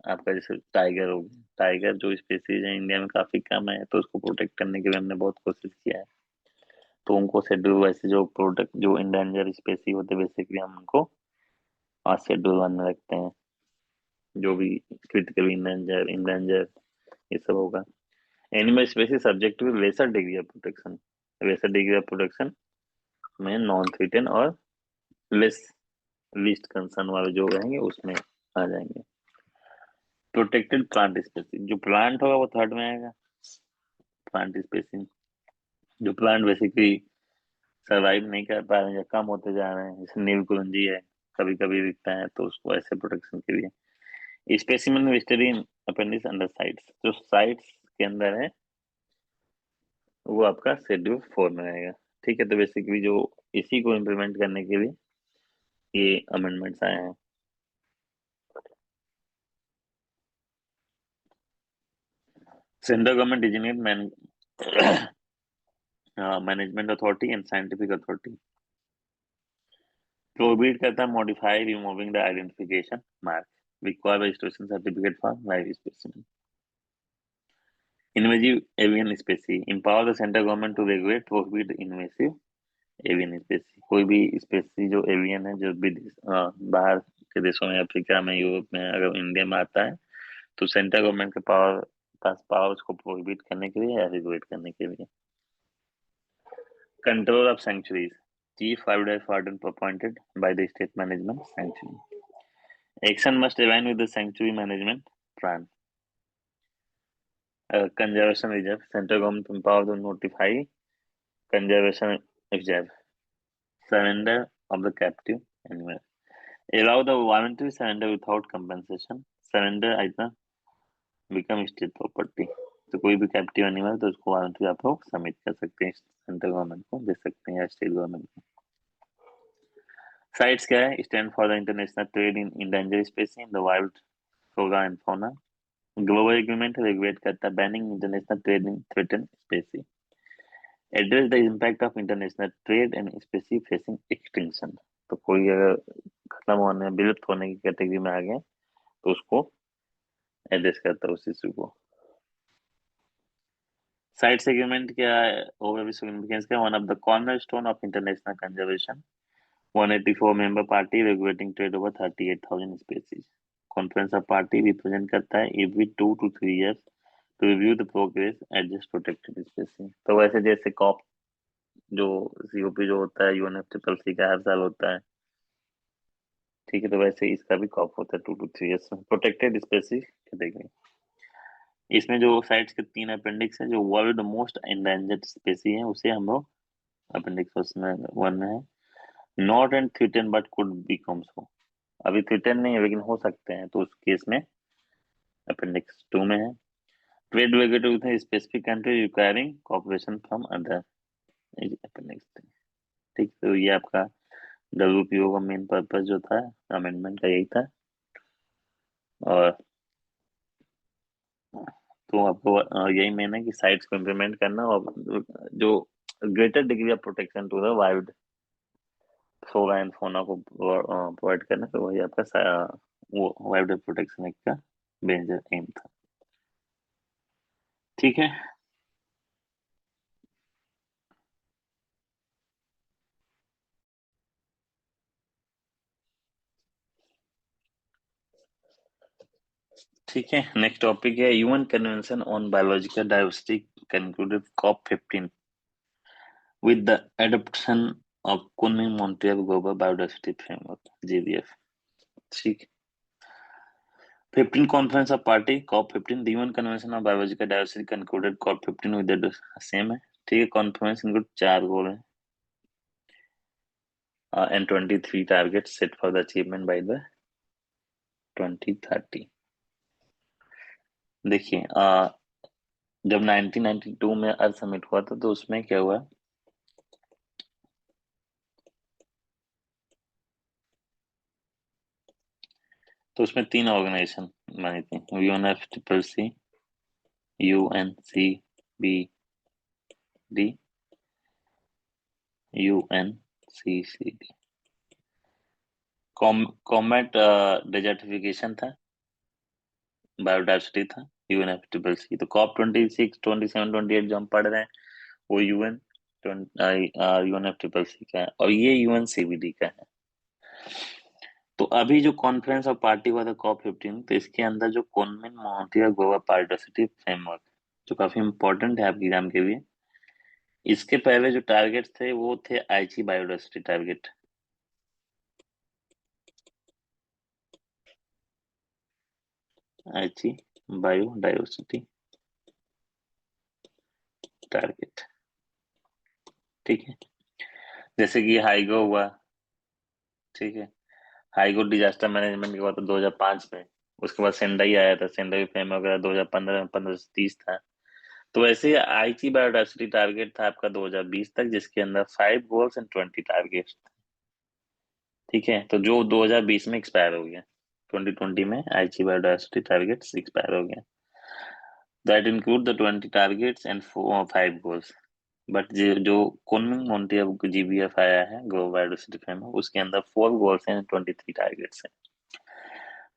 आपका जैसे टाइगर हो गया। टाइगर जो स्पीसीज है इंडिया में काफी कम है, तो उसको प्रोटेक्ट करने के लिए हमने बहुत कोशिश किया है। तो उनको शेड्यूल वैसे जो प्रोडक्ट जो इंडेंजर स्पेसी होते हैं बेसिकली हम उनको शेड्यूल वन में रखते हैं। जो भी क्रिटिकल इंडेंजर इंडेंजर ये सब होगा। Animal species subject to lesser degree of protection. Lesser degree of protection में नॉन थ्रेटन और लेस लीस्ट कंसर्न वाले जो रहेंगे उसमें आ जाएंगे। प्रोटेक्टेड प्लांट स्पेसीज, जो प्लांट होगा वो थर्ड में आएगा। प्लांट स्पेसीज जो प्लांट बेसिकली सरवाइव नहीं कर पा रहे हैं या कम होते जा रहे हैं, जैसे नीलकुंजी है, कभी कभी दिखता है, तो उसको ऐसे प्रोटेक्शन के लिए specimen listed in appendix under sites, जो साइट्स के अंदर है वो आपका शेड्यूल 4 में रहेगा। ठीक है, तो बेसिकली जो इसी को इम्प्लीमेंट करने के लिए ये अमेंडमेंट्स आए हैं। Central government designate management authority and scientific authority prohibit करता है modify removing the identification mark require registration certificate for live specimen. Invasive avian species empower the central government to regulate prohibit invasive avian species. कोई भी Spacey जो avian है जो भी बाहर के देशों में, अफ्रीका में, यूरोप में, अगर इंडिया में आता है तो सेंट्रल गवर्नमेंट के पास पावर उसको प्रोहिबिट करने के लिए या रेगुलेट करने के लिए। Control of sanctuaries, chief wildlife warden appointed by the state management sanctuary. Action must align with the sanctuary management plan. Conservation reserve, central government empowered to notify conservation reserve, surrender of the captive animal, allow the voluntary surrender without compensation, surrender either become state property। तो कोई भी captive animal तो उसको voluntary आप लोग submit कर सकते हैं, सेंट्रल गवर्नमेंट को दे सकते हैं या स्टेट गवर्नमेंट को। साइट्स क्या है? Stand for the international trade in endangered species in the wild flora and fauna. Global agreement regulate करता है banning international trade in threaten species. Address the impact of international trade and species facing extinction. तो कोई अगर खत्म होने विलुप्त होने की कैटेगरी में आ गए तो उसको एड्रेस करता है उस इशू को। साइट्स एग्रीमेंट क्या है? ओवरऑल सिग्निफिकेंस क्या? One of the cornerstone of international conservation, 184 member party regulating trade over 38,000 species. Conference of party represent करता है every 2 to 3 years to review the progress adjust protected species. तो वैसे जैसे corp जो COP जो होता है यूएनएफसीसीसी का हर साल होता है, ठीक है, तो वैसे इसका भी कॉप होता है 2 to 3 years में। प्रोटेक्टेड स्पीशीज कैटेगरी, इसमें जो साइट्स के 3 अपेंडिक्स है, जो वर्ल्ड मोस्ट एंडेंजर्ड स्पीसी है उसे हम लोग अपेंडिक्स फर्स्ट में 1 में है। Not and threaten but could become so, अभी थ्रेटन नहीं है लेकिन हो सकते हैं, तो उस केस में अपेंडिक्स 2 में है। Trade regulator with specific country requiring cooperation from other, appendix 3। ठीक, तो ये आपका डब्ल्यूपीओ का मेन पर्पस जो था अमेंडमेंट का यही था। और तो आपको यही मेन है कि साइट्स को इम्प्लीमेंट करना और जो greater degree of protection to the wild flora and fauna को प्रोवाइड करना, तो वही आपका वो वाइल्ड प्रोटेक्शन एक्ट का मेजर एम था। ठीक है, ठीक है। नेक्स्ट टॉपिक है UN convention on biological diversity concluded COP15 with the adoption of Kunming Montreal Global Biodiversity Framework GBF। ठीक, 15 Conference of Party COP15, the UN Convention on Biological Diversity concluded COP15 with the same है। ठीक है, conference इनको 4 गोल है and 23 targets set for the achievement by the 2030। देखिए जब 1992 में अर्थ summit हुआ था तो उसमें क्या हुआ, तो उसमें 3 ऑर्गेनाइजेशन बनी थी, UNFCCC, UNCBD, UNCCD। Comet desertification था, बायोडाइवर्सिटी था, UNFCCC। तो COP 26, 27, 28 जो हम पढ़ रहे हैं वो UN UNFCCC का है और ये UNCBD का है। तो अभी जो कॉन्फ्रेंस ऑफ पार्टी हुआ था COP15, तो इसके अंदर जो कुनमिन मोंट्रियल ग्लोबल बायोडायवर्सिटी फ्रेमवर्क, जो काफी इंपॉर्टेंट है आपके एग्जाम के लिए, इसके पहले जो टारगेट थे वो थे आईची बायोडायवर्सिटी टारगेट। आईची बायोडायवर्सिटी टारगेट, ठीक है। जैसे कि हाइगो हुआ, ठीक है, हाइगो डिजास्टर मैनेजमेंट के बाद तो 2005 में, उसके बाद सेंडाई आया था, सेंडाई फ्रेमवर्क वगैरह 2015 में, 15 से 30 था। तो वैसे ही आईची बायोडायवर्सिटी टारगेट था आपका 2020 तक, जिसके अंदर 5 गोल्स एंड 20 टारगेट्स, ठीक है। तो जो 2020 में एक्सपायर हो गया, 2020 में आईची बायोडायवर्सिटी टारगेट्स एक्सपायर हो गया। That include the 20 targets and 5 goals. But जो कुनमिंग मोंटिया जीबीएफ आया है ग्लोबल बायोडायवर्सिटी फ्रेमवर्क, उसके अंदर 4 गोल्स हैं, 23 टारगेट्स हैं।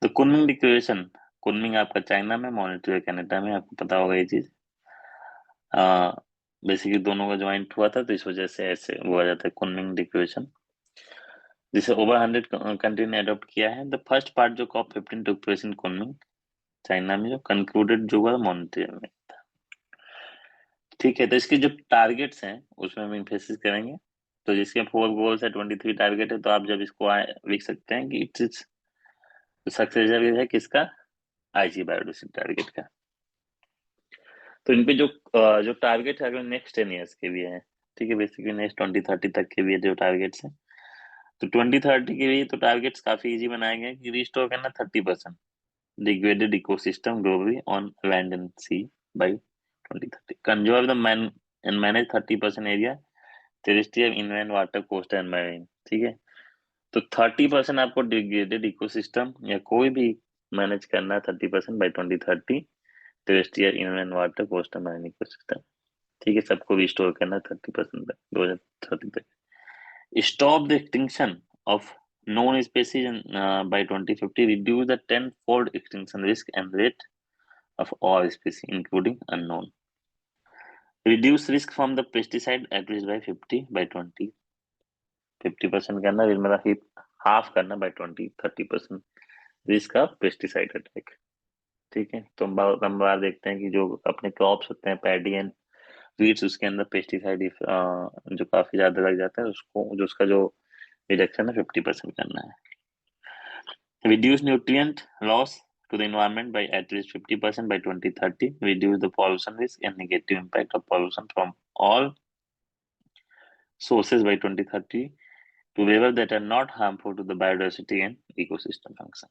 तो कुनमिंग डिक्लेरेशन, कुनमिंग आपका चाइना में, मॉनिटरी कनाडा में, आपको पता होगा ये चीज। बेसिकली दोनों का ज्वाइंट हुआ था, तो इस वजह से ऐसे हुआ जाता है कुनमिंग डिक्लेरेशन, जिसे ओवर 100 कंट्री ने अडॉप्ट किया है। द फर्स्ट पार्ट जो COP15 took place in Kunming China में, जो कंक्लूडेड जो हुआ मॉनिटरी में, ठीक है। तो इसके जो टारगेट्स हैं उसमें हम इम्फेसिस करेंगे। तो जिसके 4 गोल्स है, 23 टारगेट है, तो आप जब इसको लिख सकते हैं कि इट इज सक्सेस है किसका, आईजी बायोडायवर्सिटी टारगेट का। तो इनपे जो टारगेट है नेक्स्ट 10 ईयर्स के लिए है, ठीक है, बेसिकली नेक्स्ट 2030 तक के लिए जो टारगेट्स हैं। तो 2030 के लिए तो टारगेट्स काफी इजी बनाए गए कि रिस्टोर करना 30% degraded ecosystem globally on land and sea by 2030, conserve the man and manage 30% area terrestrial, inland water, coastal and marine, ठीक है। तो 30% आपको डिग्रेडेड इकोसिस्टम या कोई भी मैनेज करना है, 30% by 2030, terrestrial, inland water, coastal marine ecosystem, ठीक है, सबको रिस्टोर करना 30% तक 2030 तक। Stop the extinction of known species by 2050. Reduce the tenfold extinction risk and rate of all species, including unknown. Reduce risk from the pesticide at least by 50 by 20. 50% करना, फिर मेरा half करना by 20-30% risk of pesticide attack, ठीक है। तो हम बार देखते हैं कि जो अपने क्रॉप्स होते हैं, पैडी एंड वीड्स, उसके अंदर पेस्टिसाइड जो काफी ज्यादा लग जाता है, उसको जो उसका जो रिडक्शन है 50% करना है। Reduce nutrient loss to the environment by at least 50% by 2030. Reduce the pollution risk and negative impact of pollution from all sources by 2030 to levels that are not harmful to the biodiversity and ecosystem function.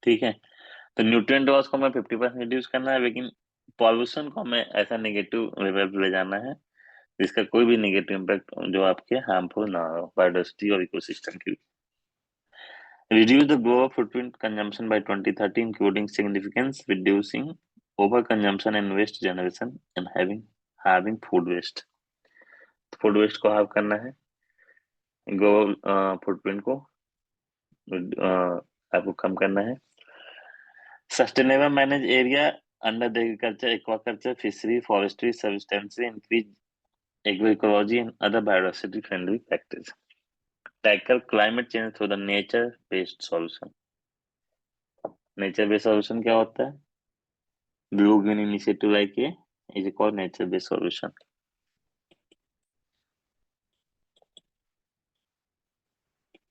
ठीक है। तो nutrient loss को हमें 50% reduce करना है, लेकिन pollution को हमें ऐसा नेगेटिव लेवल पे ले जाना है जिसका कोई भी नेगेटिव इम्पैक्ट जो आपके हार्मफुल ना हो बायोडायवर्सिटी और इकोसिस्टम की। Reduce the global footprint consumption by 2030, including significance reducing overconsumption and waste generation and having food waste. Food waste को हाव करना है, ग्लोबल फुटप्रिंट को आपको कम करना है। Sustainable manage area under the agriculture, aquaculture, fishery, forestry, substantially increase agroecology and other biodiversity friendly practice. Tackle climate change through the nature based solution. Nature based solution क्या होता है? Blue Green Initiative like a is called nature based solution.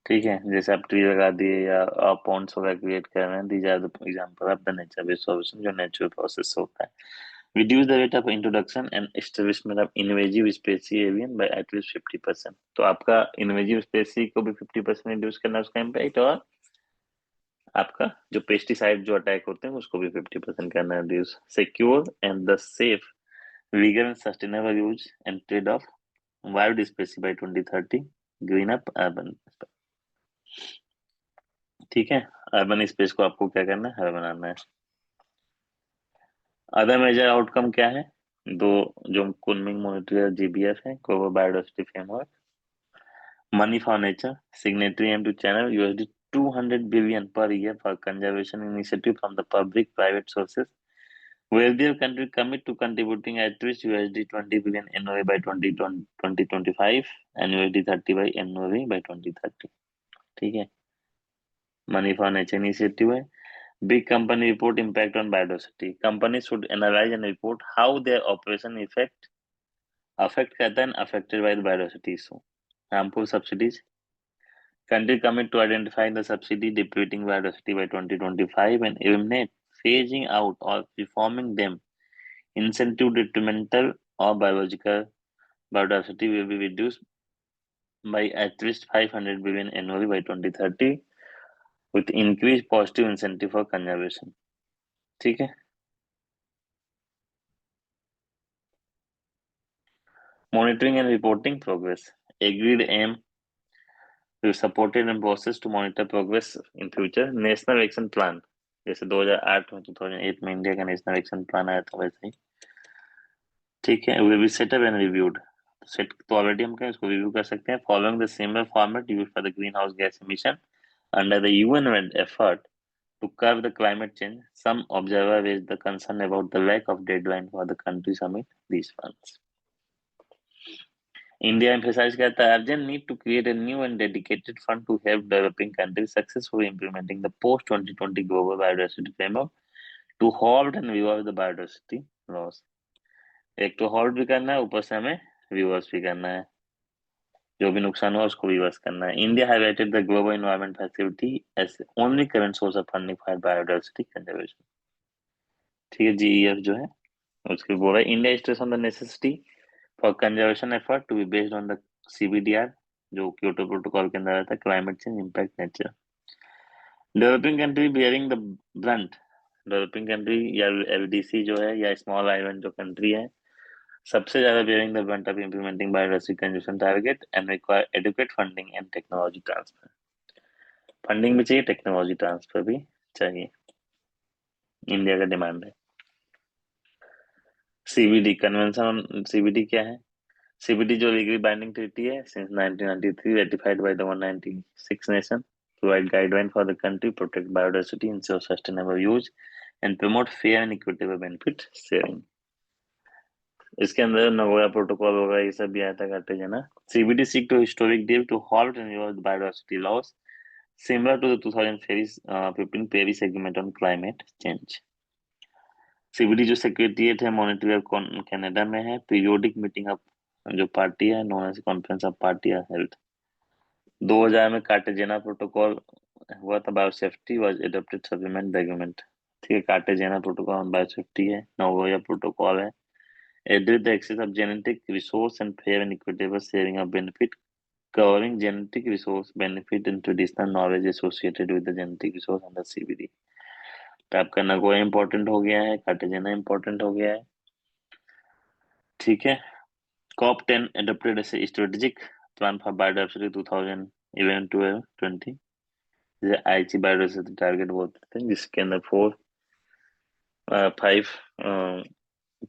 ठीक है, जैसे आप tree लगा दिए या आप पॉन्ड्स वगैरह क्रिएट कर रहे हैं, these are the example of the nature based solution जो नेचुरल प्रोसेस होता है। Reduce the rate of introduction and establishment of invasive species avian by at least 50%। तो आपका इन्वेजिव स्पेसी को भी 50% रिड्यूस करना है उसका इम्पैक्ट, और आपका जो पेस्टिसाइड जो अटैक होते हैं उसको भी 50% करना है reduce. Secure and the safe legal and sustainable use and trade-off biodiversity by 2030, green up urban, ठीक है। अर्बन स्पेस को आपको क्या करना है, हरा बनाना है। अदर मेजर आउटकम क्या है? दो जो कुनमिंग मॉनिटरी जीबीएफ है, global biodiversity framework, money for nature, signatory aim to channel USD 200 billion per year for conservation initiative from the public private sources Wealthier country commit to contributing at least USD 20 billion annually by 2025 and USD 30 by annually by 2030. ठीक है, money for nature initiative है. Big company report impact on biodiversity. Companies should analyze and report how their operation affect कहता है affected by the biodiversity issue. Harmful subsidies. Country commit to identify the subsidy depleting biodiversity by 2025 and eliminate, phasing out or reforming them. Incentive detrimental or biological biodiversity will be reduced by at least 500 billion annually by 2030 with increased positive incentive for conservation. ठीक है. Monitoring and reporting progress. Agreed aim to supported and process to monitor progress in future. National Action Plan. जैसे 2008 में 2008 में India का national action plan आया था वैसे ही. ठीक है. will be set up and reviewed. Set तो ऑलरेडी हम कहें, इसको रिव्यू कर सकते हैं. Following the similar format used for the greenhouse gas emission under the UN effort to curb the climate change, some observers raised the concern about the lack of deadline for the country summit these funds. India emphasized that the urgent need to create a new and dedicated fund to help developing countries successfully implementing the post-2020 global biodiversity framework to halt and reverse the biodiversity loss. एक तो halt भी करना है, ऊपर से हमें reverse भी करना है. जो भी नुकसान हुआ उसको reverse करना है. India highlighted the global environment facility as the only current source of funding for biodiversity conservation. ठीक है, GEF जो है उसके बोला India stressed on the necessity for conservation effort to be based on the CBDR जो Kyoto protocol के अंदर आता है, climate change impact nature. Developing country bearing the Brunt. Developing country या एलडीसी जो है या स्मॉल आइलैंड जो कंट्री है, सबसे ज्यादा bearing the brunt of implementing biodiversity conservation target and require adequate funding and technology transfer. Funding भी चाहिए, टेक्नोलॉजी ट्रांसफर भी चाहिए. इंडिया का डिमांड है. सीबीडी कन्वेंशन ऑन सीबीडी क्या है? CBD जो लीगली बाइंडिंग ट्रीटी है since 1993 ratified by the 196 nation, provide guideline for the country, protect biodiversity, ensure sustainable use and promote fair and equitable benefit sharing. इसके अंदर Nagoya protocol वगैरह ये सब भी आया था कार्टेजना. CBD seek to historic deal to halt and reverse biodiversity loss similar to the 2015 Paris Agreement on climate change. CBD जो secretariat है मॉनिटरी कनाडा में है. पीरियोडिक मीटिंग ऑफ जो पार्टी है known as conference of party held. 2000 में Cartagena protocol हुआ था. Biosafety was adopted supplement agreement. ठीक है, कार्टेजेना प्रोटोकॉल ऑन बायोसेफ्टी है. नगोया प्रोटोकॉल है address the access of genetic resource and fair and equitable sharing of benefit covering genetic resource benefit and traditional knowledge associated with the genetic resource under CBD. तो आपका Nagoya important हो गया है, Cartagena important हो गया है. ठीक है. COP10 adopted as a strategic plan for biodiversity 2011-12-20. जिसे आईची बायोडाइवर्सिटी टारगेट बोलते थे, जिसके अंदर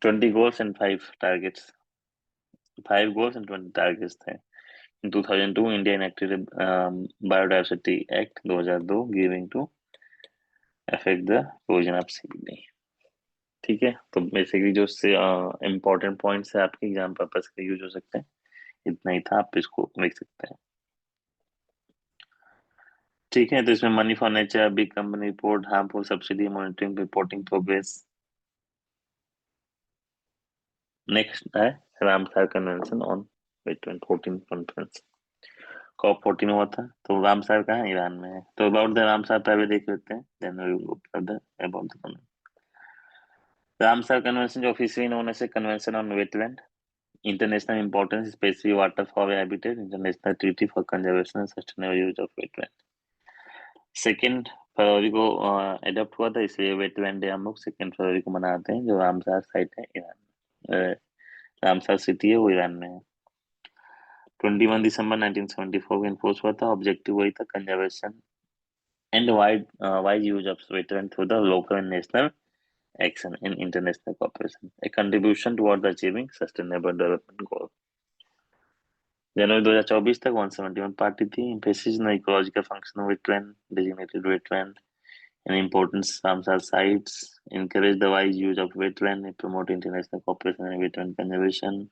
20 goals and 5 targets. 5 goals and 20 targets थे. In 2002, India enacted a Biodiversity Act 2002, giving to affect the provision of CBD. ठीक है, तो बेसिकली जो इम्पोर्टेंट पॉइंट्स है आपके एग्जाम पर्पस के यूज हो सकते हैं, इतना ही था. आप इसको लिख सकते हैं. ठीक है, तो इसमें money for nature, big company report, harmful subsidy, monitoring, reporting progress. Next है Ramsar convention on wetland 14 conference. COP14 हुआ था. तो रामसार कहाँ है? ईरान में है. तो अबाउट द रामसार पहले देख लेते हैं, then we will go further about the Ramsar convention जो officially known as convention on wetland, international importance specially water for habitat, international treaty for conservation and sustainable use of wetland. 2 फरवरी को adopt हुआ था, इसलिए wetland day हम लोग 2 फरवरी को मनाते हैं. जो रामसार साइट है ईरान, रामसार सिटी है वो ईरान में है. 21 दिसंबर 1974 को इन्फोर्स हुआ था. ऑब्जेक्टिव वही था, conservation and wise use of wetland through the local and national action in international cooperation, a contribution toward achieving sustainable development goal. जनवरी 2024 तक 171 पार्टी थी. Emphasis in ecological function of wetland, designated wetland, and importance Ramsar sites, encourage the wise use of wetland, promote international cooperation and wetland conservation.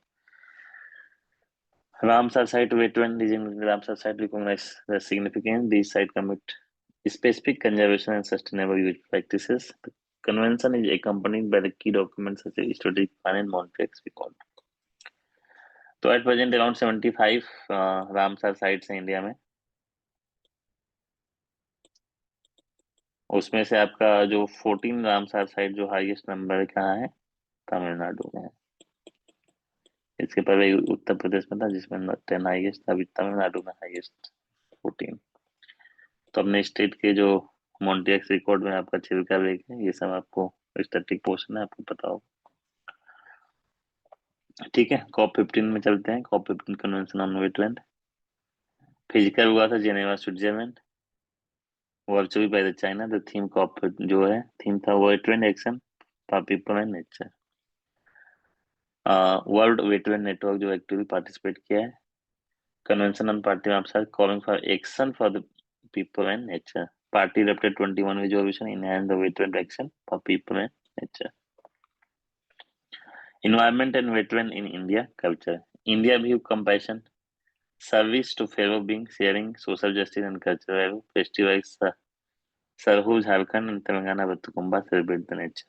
Ramsar site wetland is in Ramsar site recognize the significance. These site commit specific conservation and sustainable use practices. The convention is accompanied by the key documents such as strategic plan and monitoring record. तो at present around 75 Ramsar sites हैं India में. उसमें से आपका जो 14 Ramsar site जो highest number कहाँ है, तमिलनाडु में है. इसके पहले उत्तर प्रदेश में था जिसमें 10 हाईएस्ट था, अभी तमिलनाडु में हाईएस्ट 14. तो अपने स्टेट के जो मॉन्टियक्स रिकॉर्ड में आपका चिल्का लेक है, ये सब आपको स्टैटिक पोर्शन है, आपको पता होगा. ठीक है, कॉप 15 में चलते हैं. COP 15 convention on wetland physical हुआ था Geneva Switzerland. Virtually by the China. The theme COP जो है थीम था wetland action for people and nature. World wetland network जो एक्टिवली पार्टिसिपेट किया है. कन्वेंशन ऑन पार्टी में आप calling for action for the people and nature. Party adopted 21 resolution enhance the wetland action for people and nature. Environment and wetland in India culture. India view compassion, service to fellow beings, sharing, social justice and cultural value. Festivals Sarhu, Jharkhand and Telangana Batukumba celebrate the nature.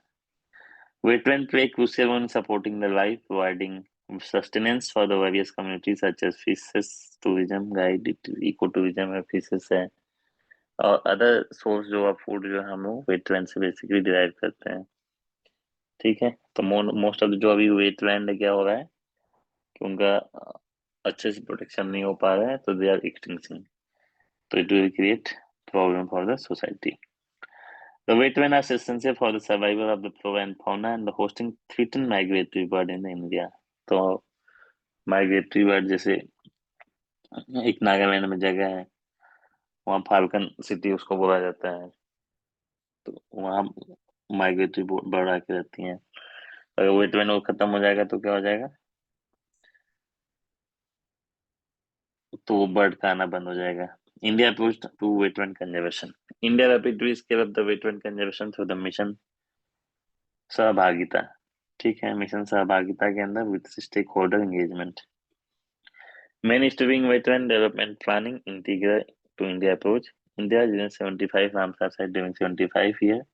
Wetland play crucial role in supporting the life, providing sustenance for the various communities such as fishes, tourism, guide, ecotourism और fishes है. और other source जो है food जो है हम लोग wetland से बेसिकली डिराइव करते हैं. ठीक है, तो मोस्ट ऑफ जो अभी वेटलैंड क्या हो रहा है कि उनका अच्छे से प्रोटेक्शन नहीं हो पा रहा है, तो दे आर एक्सटिंक्टिंग. तो it will create problem for the society. The wetland are essential for the survival of the flora and fauna and the hosting threatened migratory bird in India. तो माइग्रेटरी बर्ड जैसे एक नागालैंड में जगह है, वहाँ falcon city उसको बोला जाता है. तो वहाँ माइग्रेटरी बर्ड आके रहती हैं. अगर वेटलैंड वो खत्म हो जाएगा तो क्या हो जाएगा, तो वो बर्ड का आना बंद हो जाएगा. India approach to wetland conservation. India rapidly scale up the wetland conservation through the mission Sahbhagita. ठीक है, मिशन सहभागिता के अंदर with stakeholder engagement. Mainstreaming wetland development planning integral to India approach. India is in 75 Ramsar site during 75 year,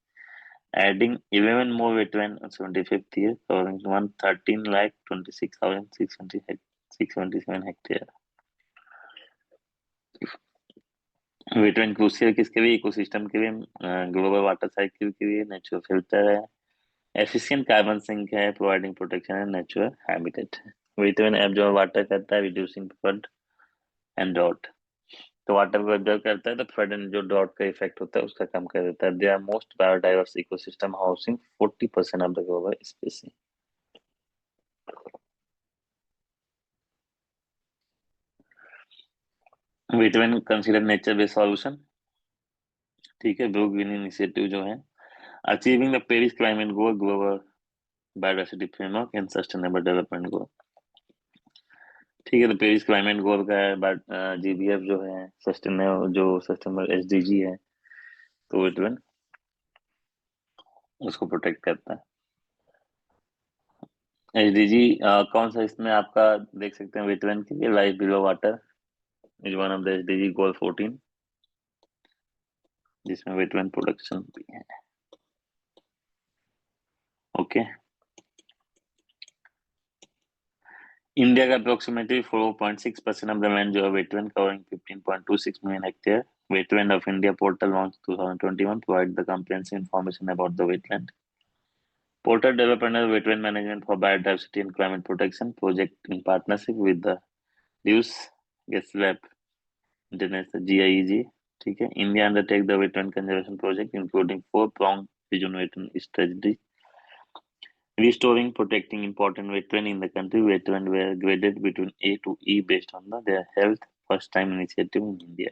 adding 11 more wetland on 75th year, covering 113,26,627 hectare. Wetland crucial किसके लिए, ecosystem के लिए, global water cycle के लिए, natural filter है, efficient carbon sink है, providing protection and natural habitat. Wetland absorb water करता है, रिड्यूसिंग फ्लड एंड ड्रॉट. तो वाटर को एब्जॉर्ब करता है तो फ्लड एंड जो ड्रॉट का इफेक्ट होता है उसका कम कर देता है. They are most biodiverse ecosystem housing 40% of the global species. Wetland consider nature based solution. ठीक है, ब्रूक ग्रीन इनिशिएटिव जो है achieving the Paris climate goal, global biodiversity framework and sustainable development गोल. ठीक है, तो पेरिस क्लाइमेट गोल का है, but जीबीएफ जो है सस्टेनेबल एसडीजी है, तो वेटलैंड उसको प्रोटेक्ट करता है. एसडीजी कौन सा, इसमें आपका देख सकते हैं वेटलैंड के लिए life below water is one of the SDG goal 14, जिसमें वेटलैंड प्रोटेक्शन भी है. ओके, इंडिया का अप्रोक्सीमेटली 4.6% ऑफ द लैंड जो है wetland, covering 15.26 million hectare. Wetland of India portal launched 2021 provide the comprehensive information about the wetland. Portal developed under Wetland Management for Biodiversity and Climate Protection project in partnership with the Lewis Lab International GIEG. ठीक है, India undertake the wetland conservation project including 4-pronged region wetland strategy. Restoring, protecting important wetland in the country. Wetland were graded between A to E based on their health. First time initiative in India.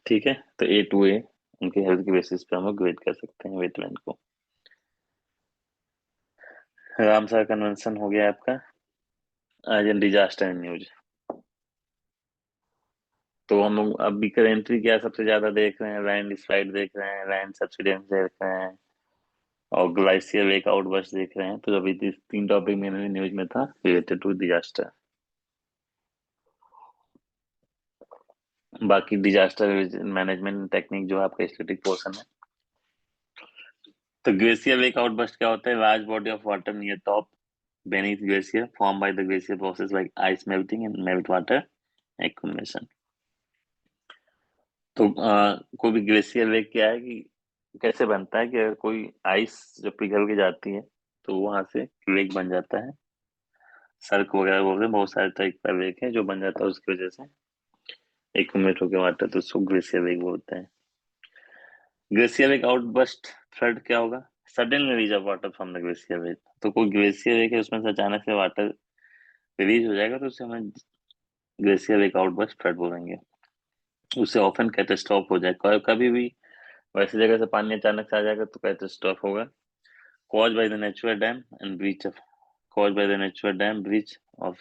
ठीक है, तो A to A उनके health के basis पे हम लोग grade कर सकते हैं वेटलैंड को. रामसर कन्वेंशन हो गया आपका. आज डिजास्टर न्यूज. तो हम लोग अभी करेंटली क्या सबसे ज्यादा देख रहे हैं, लैंड स्लाइड देख रहे हैं, लैंड सब्सिडेंस देख रहे हैं, और ग्लेशियर वेक आउटबर्स्ट देख रहे हैं। तो अभी 3 टॉपिक मेनली न्यूज में था रिलेटेड टू डिजास्टर। बाकी डिजास्टर मैनेजमेंट टेक्निक जो है आपका स्टैटिक पोर्शन है। तो ग्लेशियर वेक आउटबर्स्ट क्या होता है? Large body of water near top beneath glacier formed by the glacier process like ice melting and meltwater accumulation। तो कोई भी ग्लेशियर लेक क्या है कि कैसे बनता है कि अगर कोई आइस जब पिघल के जाती है तो वहां से लेक बन जाता है। सर्क वगैरह बोलते हैं, बहुत सारे टाइप का लेक है जो बन जाता है उसकी वजह से एक्यूमुलेट होकर वाटर, तो उसको ग्लेशियर लेक बोलते हैं। ग्लेशियर लेक आउटबर्स्ट फ्लड क्या होगा? Sudden release of water from the glacier lake. तो कोई ग्लेशियर लेक है उसमें से अचानक से वाटर रिलीज हो जाएगा तो उसे हमें ग्लेशियर लेक आउटबर्स्ट फ्लड बोलेंगे। उससे ऑफन कैटास्ट्रॉफ हो जाए, कभी भी वैसी जगह से पानी अचानक से आ जाएगा तो कैटास्ट्रॉफ होगा। caused by the natural dam and breach of caused by the natural dam breach of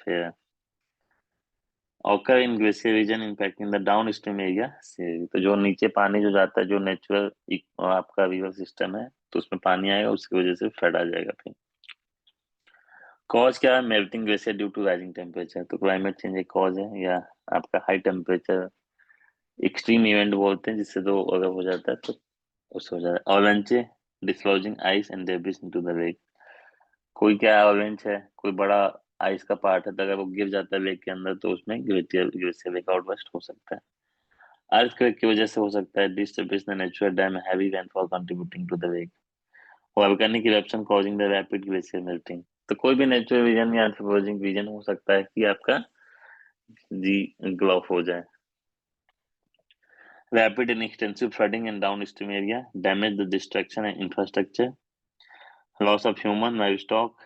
occur in glacier region impacting the downstream area से। तो जो नीचे पानी जो जाता है, जो नेचुरल आपका रिवर सिस्टम है, तो उसमें पानी आएगा, उसकी वजह से फ्लड आ जाएगा। फिर कॉज क्या है? Melting glacier due to rising temperature. तो क्लाइमेट चेंज एक कॉज है, या आपका हाई टेम्परेचर एक्सट्रीम इवेंट बोलते हैं, जिससे तो अगर हो जाता है तो उससे हो जाता है। Avalanche dislodging ice and debris into the lake. कोई क्या ऑरेंज है, कोई बड़ा आइस का पार्ट है, तो अगर वो गिर जाता है लेक के अंदर तो उसमें ग्लेशियर ग्लेशियर लेक आउटबर्स्ट हो सकता है। अर्थक्वेक की वजह से हो सकता है। Disturbance the natural dam heavy rainfall contributing to the lake. Volcanic eruption causing the rapid glacier melting. तो कोई भी नेचुरल रीजन या एंथ्रोपोजेनिक रीजन हो सकता है कि आपका जी ग्लो हो जाए। Rapid and extensive flooding in downstream area damage the destruction and infrastructure, loss of human livestock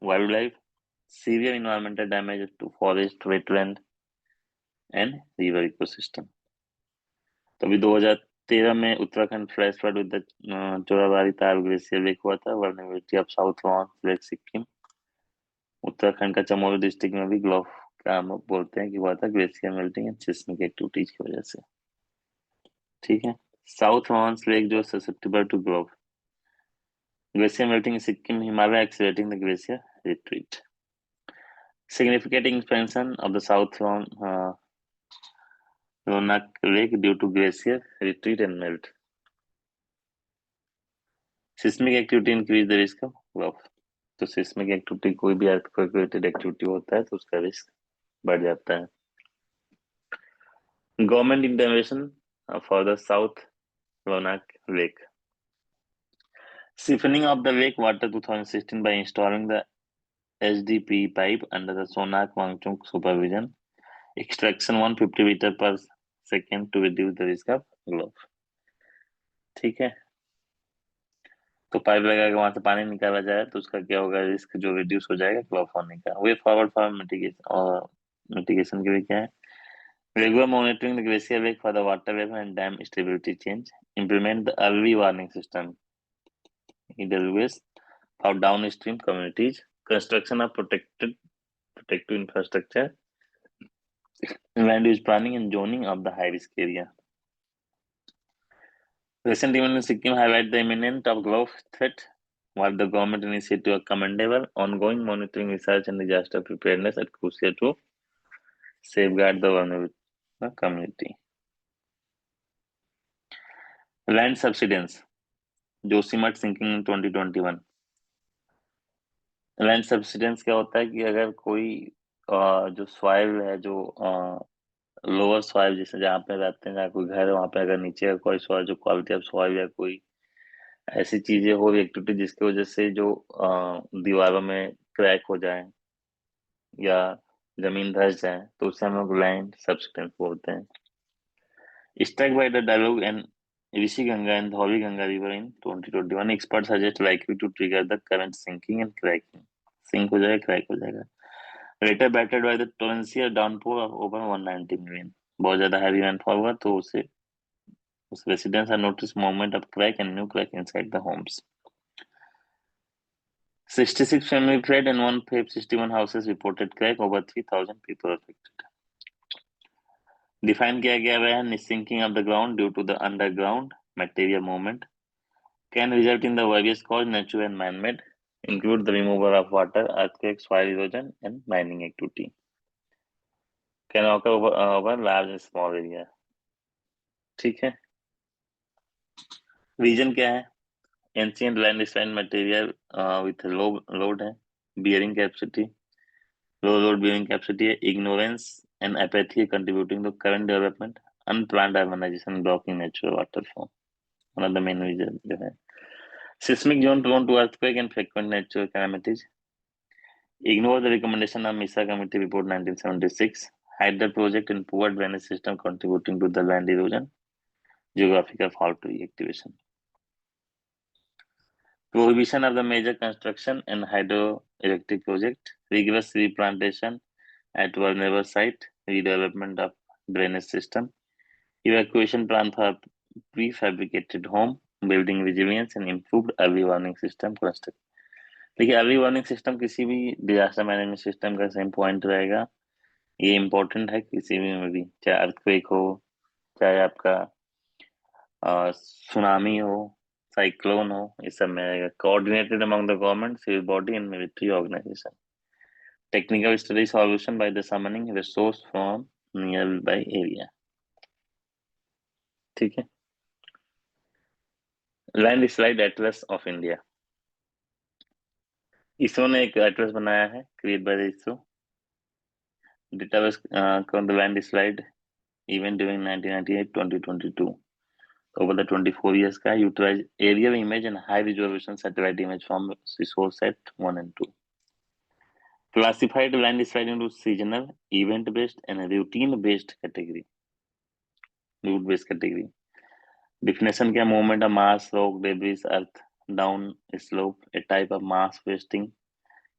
wildlife, severe environmental damage to forest, wetland and river ecosystem। तो अभी 2013 में Uttarakhand flash flood with Chorabari Tal glacier lake हुआ था। Vulnerability of South Lhonak lake Sikkim. Uttarakhand का Chamoli district में भी glove का हम बोलते हैं कि हुआ था glacier melting and seismic activities की वजह से। ठीक है। साउथ लॉन्स लेक जो ससेप्टेबल टू ग्लोव, glacier melting Sikkim Himalaya accelerating the glacier retreat. Significant expansion of the South Ronak Lake due to glacier retreat and melt. Seismic activity increase the risk of runoff। तो seismic activity कोई भी earthquake related activity होता है तो उसका risk बढ़ जाता है। Government intervention for the South Ronak Lake। Siphoning of the lake water 2016 by installing the HDPE pipe under the Sonak Wangchuk supervision. Extraction 150 liter per second to reduce the risk of runoff। ठीक है। तो pipe लगा के वहां से पानी निकाला जाए तो उसका क्या होगा? रिस्क जो रिड्यूस हो जाएगा फ्लड होने का। वे फॉरवर्ड फॉर मिटिगेशन, और मिटिगेशन के लिए क्या है? Regular monitoring the glacier lake for the water level and dam stability change. Implement the early warning system EWS for down stream communities. Construction of protective infrastructure, land use planning and zoning of the high risk area. Recent events in Sikkim highlight the imminent of global threat, while the government initiative are commendable. Ongoing monitoring, research, and disaster preparedness are crucial to safeguard the vulnerable community. Land subsidence, Joshimath sinking in 2021। Land subsidence क्या होता है कि अगर कोई जो soil है, जो lower soil, जैसे जहाँ पे रहते हैं, जहाँ कोई घर है, वहाँ पे अगर नीचे का कोई सॉइल, जो क्वालिटी ऑफ सॉइल या कोई ऐसी चीजें हो, एक्टिविटी जिसकी वजह से जो दीवारों में क्रैक हो जाए या जमीन धंस जाए, तो उसे हम लोग लैंड सब्सिडेंस बोलते हैं। Strike by the dialogue and Rishi Ganga and Dhauli Ganga river in 2021, expert suggest likely to trigger the current sinking and cracking. Sink हो जाएगा, क्रैक हो जाएगा। Later battered by the torrential downpour of over 190 million. बहुत ज्यादा heavy rainfall हुआ तो उस residents are notice movement of crack and new crack inside the homes. 66 family fled and 161 houses reported crack, over 3,000 people affected। Define किया गया हुआ है sinking of the ground due to the underground material movement can result in the various cause natural and man made include the removal of water earthquake soil erosion and mining activity can occur over large and small area. ठीक है, reason क्या है? Ancient landslide material with low load है, bearing capacity, low load bearing capacity है, ignorance and apathy contributing to current development, unplanned urbanization blocking natural water flow, one of the main reasons जो है। seismic zone prone to earthquake and frequent natural calamities, ignore the recommendation of MISA committee report 1976, hide the project and poor drainage system contributing to the land erosion, geographical fault reactivation, prohibition of the major construction and hydroelectric project, rigorous replantation at vulnerable site, redevelopment of drainage system, evacuation plan for prefabricated home, building resilience and improved early warning system construct। देखिए, early warning system किसी भी disaster management system का same point रहेगा, ये important है किसी भी में भी, चाहे अर्थक्वेक हो, चाहे आपका सुनामी हो, साइक्लोन हो, इस सब में रहेगा। Coordinated among the government, civil body and military organisation, technical study solution by the summoning resource from near by area. ठीक है, land slide atlas of India, ISRO ने एक एटलस बनाया है, create by the ISRO. Database the land slide event during 1998-2022 over the 24 years का, utilize aerial image and high resolution satellite image from resource set 1 and 2, classified landslide into seasonal, event based and routine based category, route based category। definition क्या? movement of mass, rock, debris, earth down slope, a type of mass wasting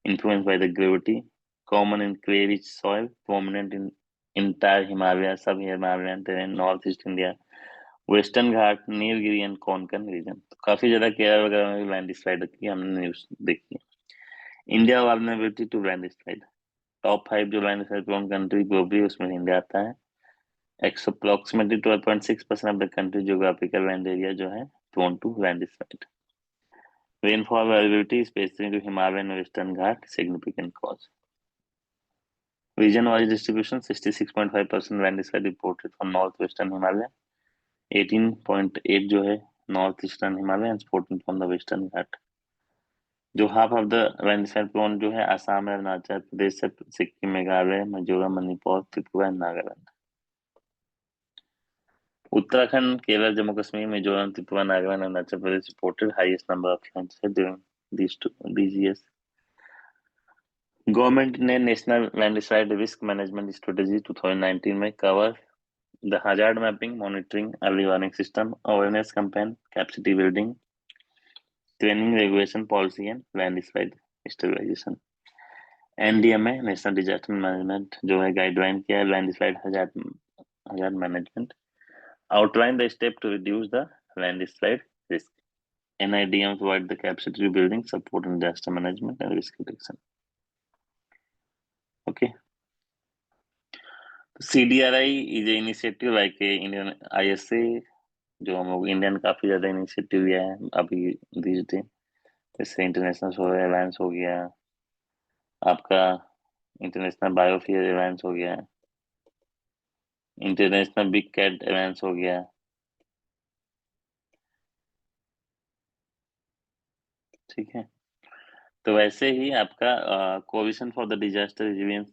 influenced by the gravity, common in clay rich soil, prominent in entire Himalaya, sub Himalayan terrain, northeast India, western Ghat, Nilgiri and Konkan region. तो काफी ज्यादा केरल वगैरह में भी landslide की हमने news देखी है। India vulnerability to landslide, top 5 जो लैंडस्लाइड प्रोन कंट्री ग्लोबली, उसमें इंडिया आता है। Approximately 12.6% of the country geographical land area जो है prone to landslide. Rainfall variability specially to Himalayan Western Ghat significant cause. Region wise distribution 66.5% landslide reported from north western Himalaya, 18.8 जो है north eastern Himalaya and 14 from the Western Ghat. जो half of the landslide prone जो है आसाम है, अरुणाचल प्रदेश से Sikkim, Meghalaya, Mizoram, Manipur, Tripura and Nagaland. Uttarakhand, Kerala, Jammu Kashmir, Mizoram, Tripura, Nagaland, Arunachal Pradesh reported highest number of landslide during these years। Government ने national landslide risk management strategy 2019 में cover the hazard mapping, monitoring, early warning system, awareness campaign, capacity building, training, regulation, policy and landslide stabilisation. NDMA, national disaster management जो है guideline किया है landslide hazard management, outline the step to reduce the landslide risk. NIDM provide the capacity building, support in disaster management and risk reduction। Okay, CDRI is an initiative like a Indian ISA, जो हम लोग Indian काफी ज्यादा initiative लिया है अभी these days, जैसे international solar alliance हो गया, आपका इंटरनेशनल बायोफियर अलायंस हो गया, इंटरनेशनल बिग कैट अलायंस हो गया। ठीक है, तो वैसे ही आपका coalition for the disaster resilience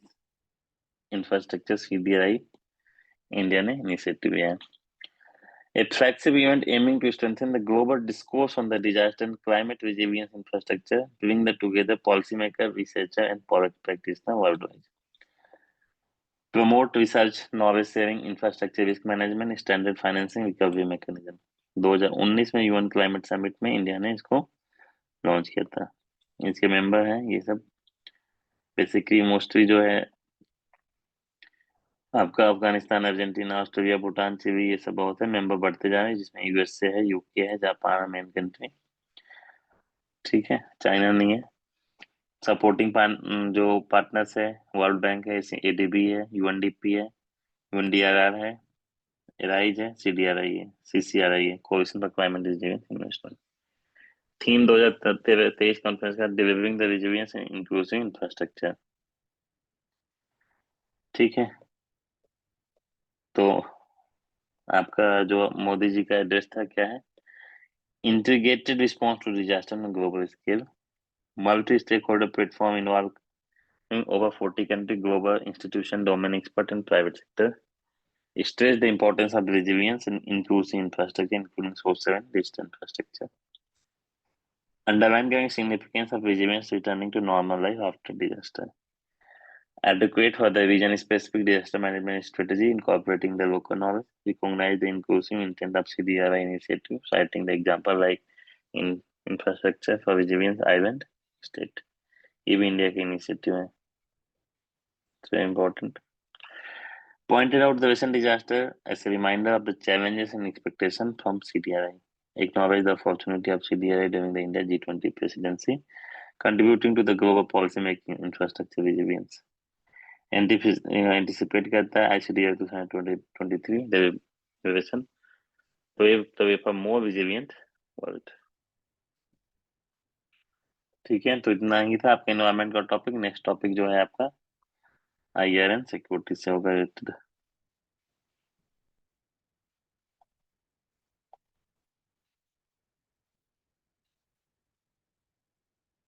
infrastructure CDRI India ने इनिशिएटिव लिया है। A flagship event aiming to strengthen the global discourse on the disaster and climate resilience infrastructure, bring the together policymaker, researcher, and policy practitioner worldwide. Promote research, knowledge sharing, infrastructure risk management, standard financing, recovery mechanism। 2019 में UN climate summit में India ने इसको launch किया था। इसके member हैं ये सब, बेसिकली मोस्टली जो है आपका Afghanistan, Argentina, Australia, Bhutan, Chile, ये सब बहुत है, मेंबर बढ़ते जा रहे हैं, जिसमें यूएसए है, यूके है, जापान मेन कंट्री। ठीक है, चाइना नहीं है। सपोर्टिंग जो पार्टनर्स है, वर्ल्ड बैंक है, ADB है, UNDP है, इवन DRR है, राइज है, CDRI है, CCRI है, coalition for climate resilience investment. Theme 2023 conference का delivering the resilience and inclusive infrastructure. ठीक है, तो आपका जो मोदी जी का एड्रेस था क्या है? Integrated response to disaster on global scale, multi stake holder platform involving over 40 country, global institution, domain expert and private sector. Stress the importance of resilience and inclusive infrastructure, including social and digital infrastructure. Underline the significance of resilience returning to normal life after disaster. Adequate for the region-specific disaster management strategy, incorporating the local knowledge. Recognize the inclusive intent of CDRI initiative, citing the example like in infrastructure for resilience island state. ये भी India की initiative है, so important. Pointed out the recent disaster as a reminder of the challenges and expectations from CDRI. Acknowledge the opportunity of CDRI during the India G20 presidency, contributing to the global policy making infrastructure resilience. Anticipate करता है ICDR 2023 derivation pave the way for more resilient world. ठीक है, तो इतना ही था आपका environment का topic. Next topic जो है आपका IR एंड सिक्योरिटी से होगा रिलेटेड।